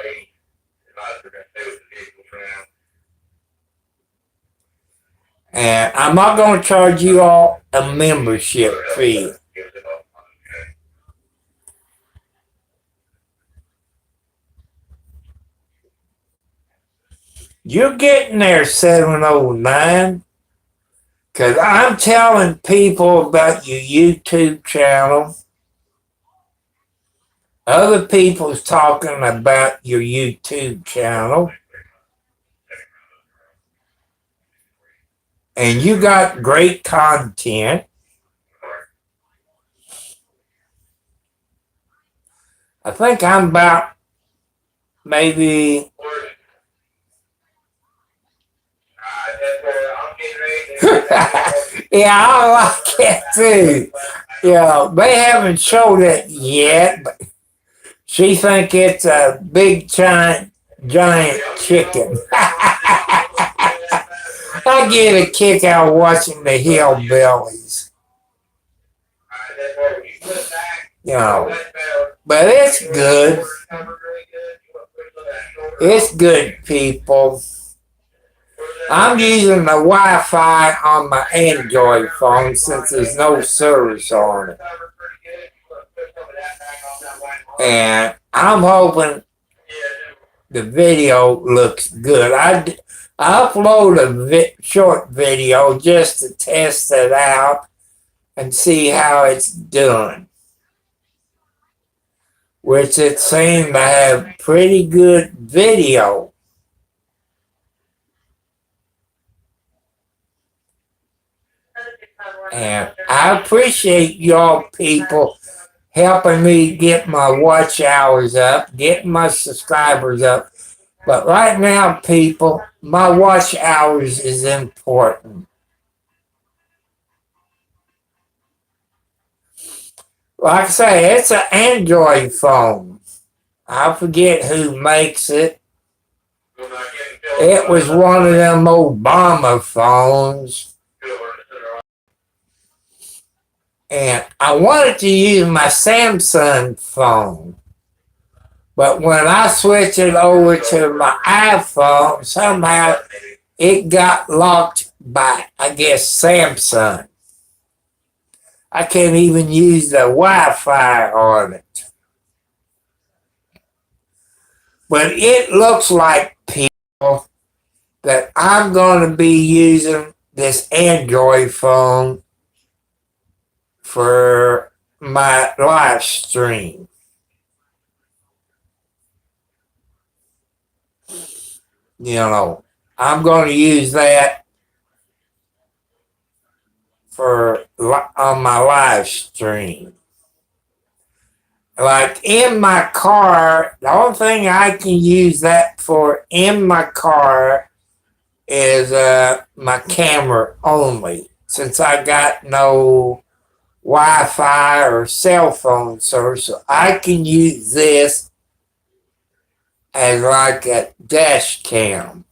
And I'm not going to charge you all a membership fee. You're getting there, 709. Because I'm telling people about your YouTube channel. Other people's talking about your YouTube channel. And you got great content. I think I'm about maybe... Yeah, I like it too. Yeah, they haven't showed it yet, but she think it's a big giant chicken. I get a kick out of watching the Hillbillies. You know, but it's good. It's good, people. I'm using the Wi-Fi on my Android phone since there's no service on it. And I'm hoping the video looks good. I upload a short video just to test it out and see how it's doing. Which it seemed to have pretty good video. And I appreciate y'all people helping me get my watch hours up, getting my subscribers up. But right now, people, my watch hours is important. Like I say, it's an Android phone. I forget who makes it. It was one of them Obama phones. And I wanted to use my Samsung phone. But when I switched it over to my iPhone, somehow it got locked by, I guess, Samsung. I can't even use the Wi-Fi on it. But it looks like, people, that I'm going to be using this Android phone for my live stream. You know, I'm going to use that for on my live stream. Like in my car, the only thing I can use that for in my car is my camera only, since I got no Wi-Fi or cell phone service. So I can use this as like a dash cam.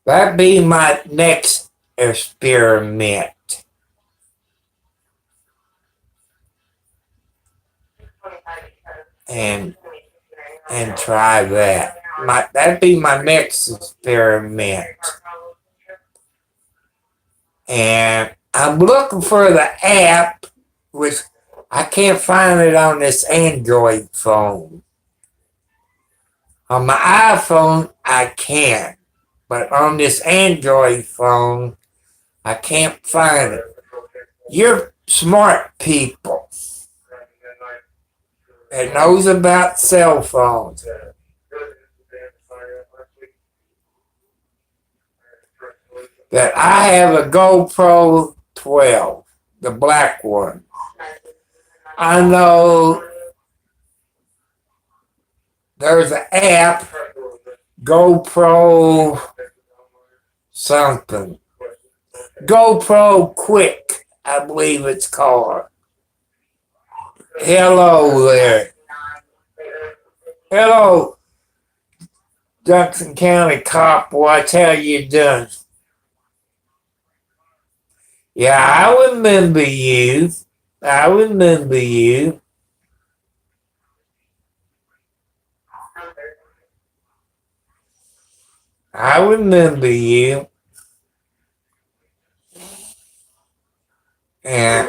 That'd be my next experiment. and try that. That'd be my next experiment. And I'm looking for the app, which I can't find it on this Android phone. On my iPhone, I can, but on this Android phone, I can't find it. You're smart people that knows about cell phones. That I have a GoPro 12, the black one. I know there's an app, GoPro something. GoPro Quick, I believe it's called. Hello there. Hello, Jackson County Cop Watch. How you doing? Yeah, I remember you. I remember you. I remember you. And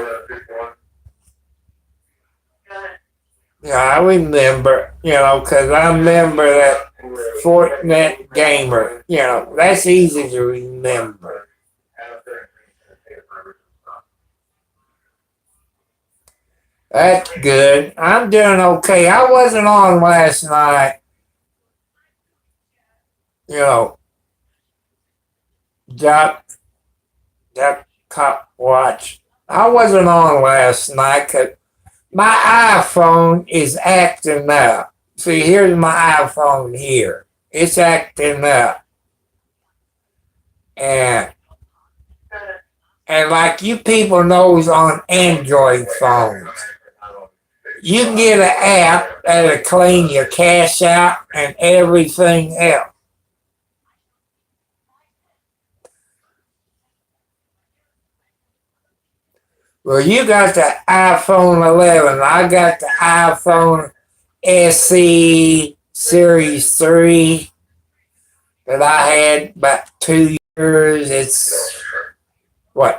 yeah, I remember, because I remember that Fortnite gamer. That's easy to remember. That's good. I'm doing okay. I wasn't on last night. Duck Cop Watch. I wasn't on last night because my iPhone is acting up. See, here's my iPhone here. It's acting up. And like you people knows on Android phones, you can get an app that'll clean your cash out and everything else. Well, you got the iPhone 11. I got the iPhone SE Series 3 that I had about 2 years. It's,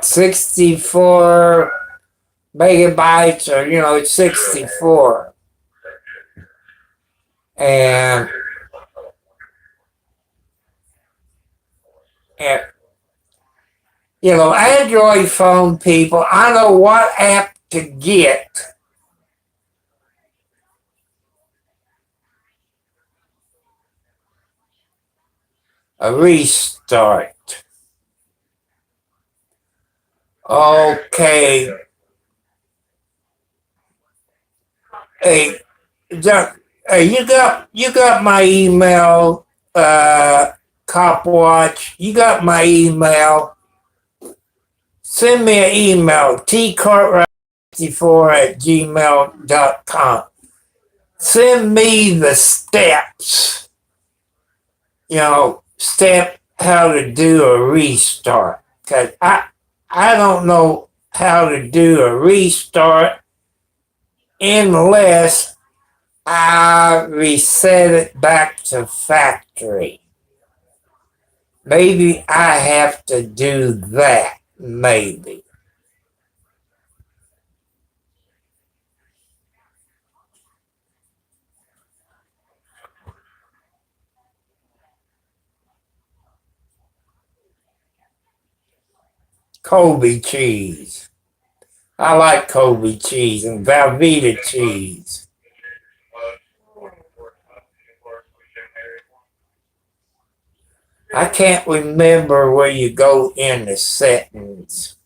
64 megabytes, or, it's 64. And Android phone people, I know what app to get. A restart. Okay. Hey, you got my email, Copwatch. You got my email. Send me an email, tcartwright54@gmail.com. Send me the steps. Step how to do a restart. Because I don't know how to do a restart unless I reset it back to factory. Maybe I have to do that. Maybe. Colby cheese. I like Colby cheese and Velveeta cheese. I can't remember where you go in the settings.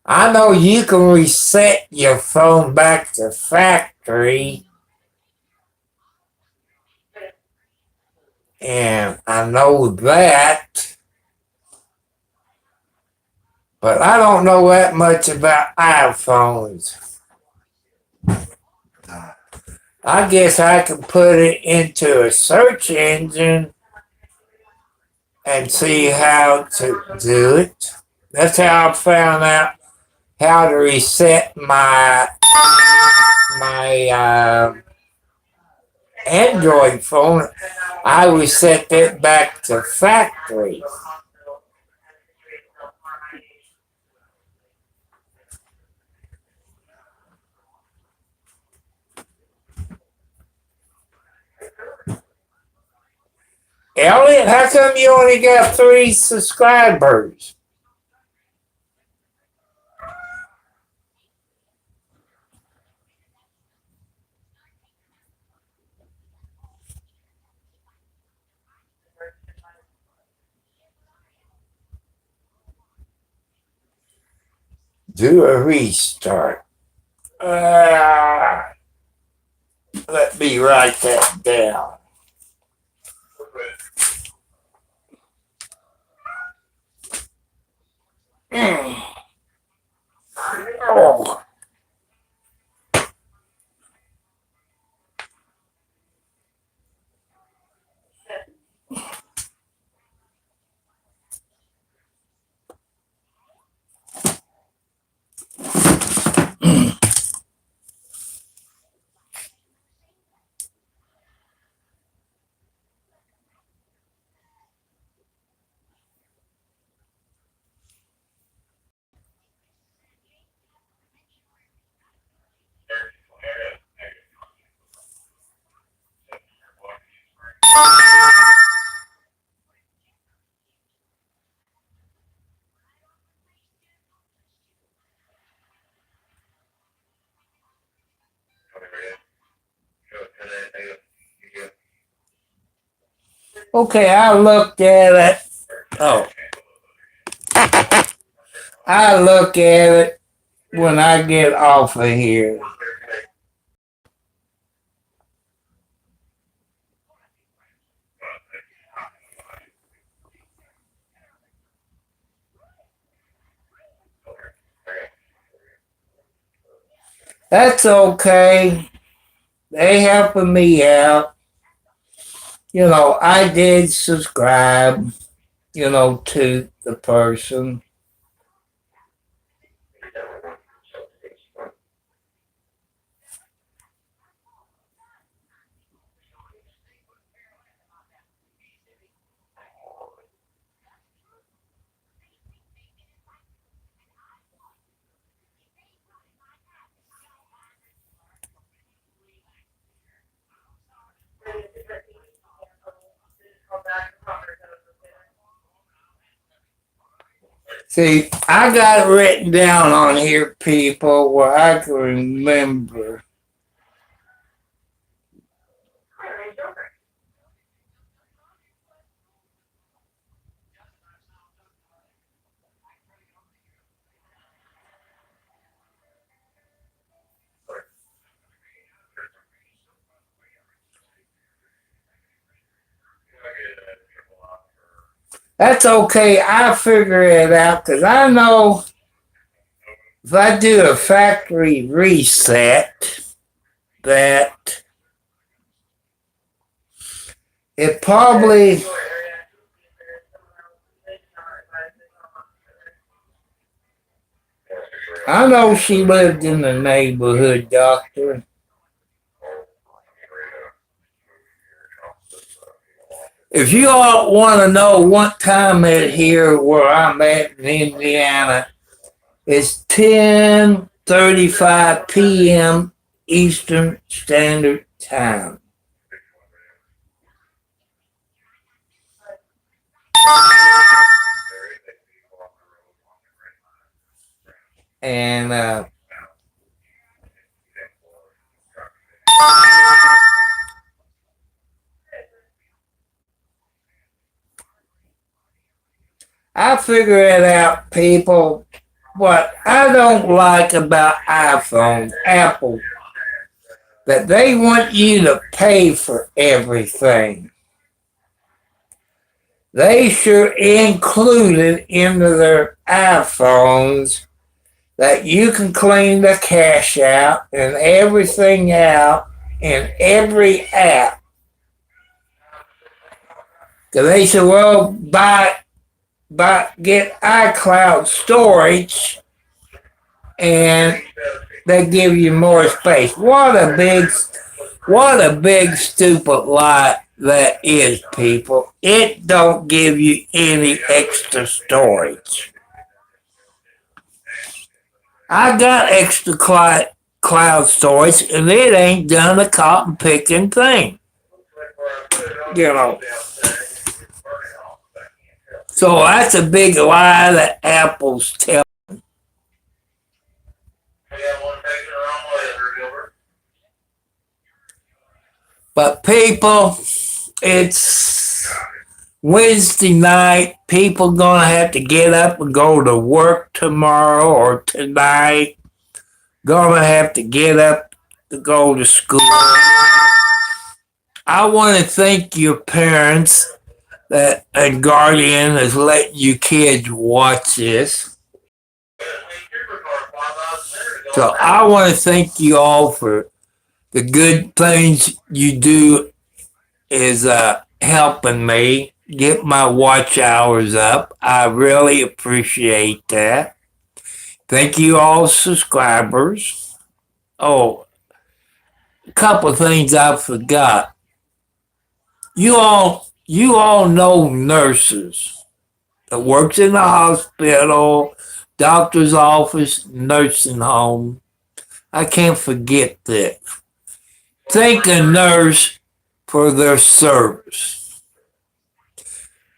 I know you can reset your phone back to factory. And I know that. But I don't know that much about iPhones. I guess I can put it into a search engine and see how to do it. That's how I found out how to reset my Android phone. I reset it back to factory. Elliot, how come you only got 3 subscribers? Do a restart. Let me write that down. Oh. Okay, I looked at it. Oh, I look at it when I get off of here. That's okay. They helping me out. I did subscribe, to the person. See, I got it written down on here, people, where I can remember. That's okay. I'll figure it out because I know if I do a factory reset, that it probably. I know she lived in the neighborhood, Doctor. If you all want to know what time it here where I'm at in Indiana, it's 10:35 p.m. Eastern Standard Time. And I figure it out, people. What I don't like about iPhones, Apple, that they want you to pay for everything. They sure included into their iPhones that you can clean the cache out and everything out in every app. So they said, well, get iCloud storage and they give you more space. What a big stupid lie that is, people. It don't give you any extra storage. I got extra cloud storage and it ain't done a cotton picking thing. You know. So that's a big lie that Apple's telling. But people, it's Wednesday night. People gonna have to get up and go to work tomorrow or tonight. Gonna have to get up to go to school. I want to thank your parents and guardian is letting you kids watch this. So I want to thank you all for the good things you do is helping me get my watch hours up. I really appreciate that. Thank you all subscribers. Oh, a couple of things I forgot. You all know nurses that works in the hospital, doctor's office, nursing home. I can't forget that. Thank a nurse for their service.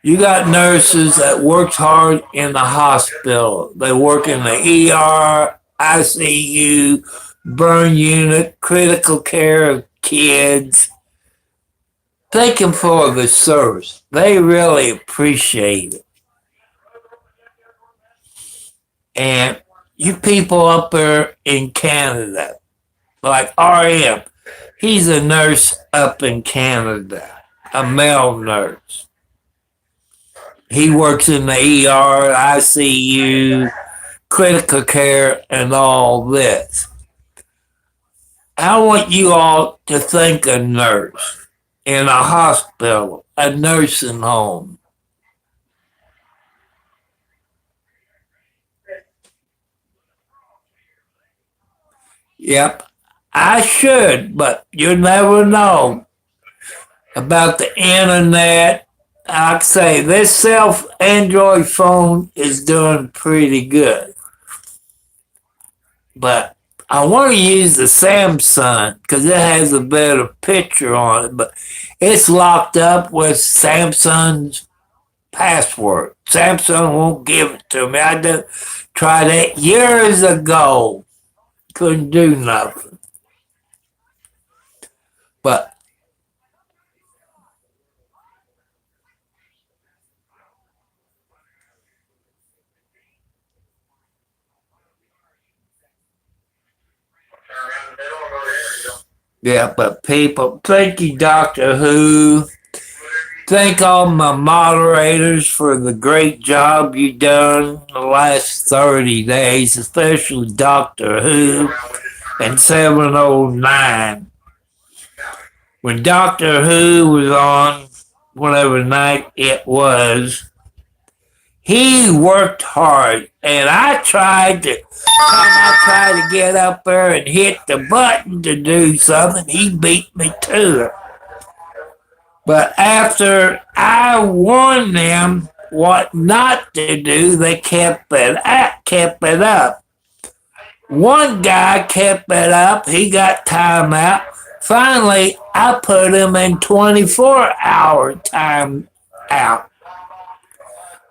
You got nurses that work hard in the hospital. They work in the ER, ICU, burn unit, critical care of kids. Thank them for the service. They really appreciate it. And you people up there in Canada, like RM, he's a nurse up in Canada, a male nurse. He works in the ER, ICU, critical care, and all this. I want you all to thank a nurse in a hospital, a nursing home. Yep, I should, but you never know about the internet. I'd say this Android phone is doing pretty good. But I want to use the Samsung because it has a better picture on it, but it's locked up with Samsung's password. Samsung won't give it to me. I did try that years ago. Couldn't do nothing. But yeah, but people, thank you, Doctor Who. Thank all my moderators for the great job you done the last 30 days, especially Doctor Who and 709. When Doctor Who was on, whatever night it was, he worked hard, and I tried to get up there and hit the button to do something. He beat me to it. But after I warned them what not to do, they kept it up. One guy kept it up. He got time out. Finally, I put him in 24-hour time out.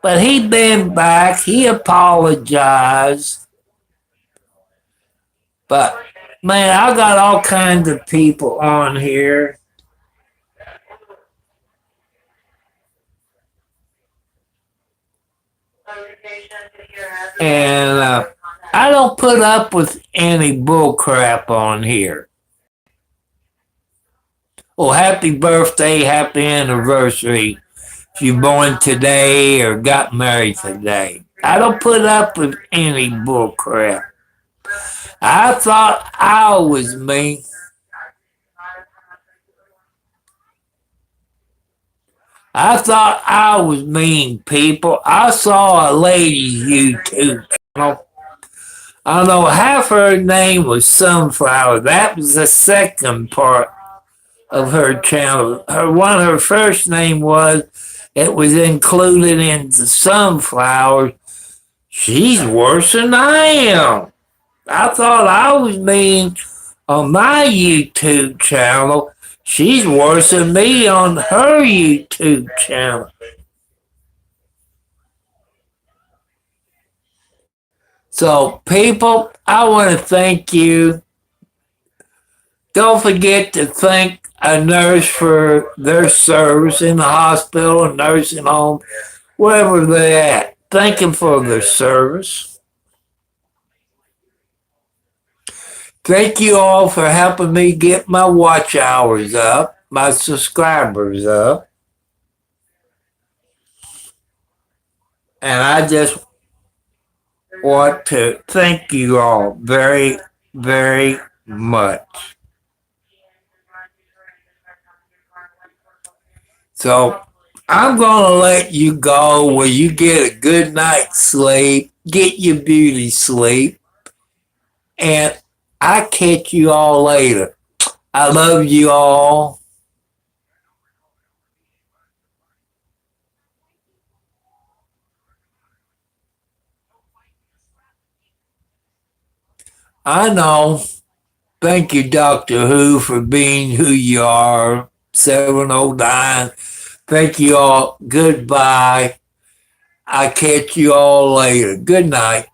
But he been back. He apologized. But, man, I got all kinds of people on here. And I don't put up with any bull crap on here. Oh, happy birthday, happy anniversary. If you're born today or got married today. I don't put up with any bull crap. I thought I was me. I thought I was mean, people. I saw a lady's YouTube channel. I don't know, half her name was Sunflower. That was the second part of her channel. Her first name was, it was included in the Sunflower. She's worse than I am. I thought I was mean on my YouTube channel. She's worse than me on her YouTube channel. So, people, I want to thank you. Don't forget to thank a nurse for their service in the hospital, nursing home, wherever they're at. Thank them for their service. Thank you all for helping me get my watch hours up, my subscribers up. And I just want to thank you all very, very much. So I'm going to let you go where you get a good night's sleep, get your beauty sleep, and I catch you all later. I love you all. I know. Thank you, Doctor Who, for being who you are. 709. Thank you all. Goodbye. I catch you all later. Good night.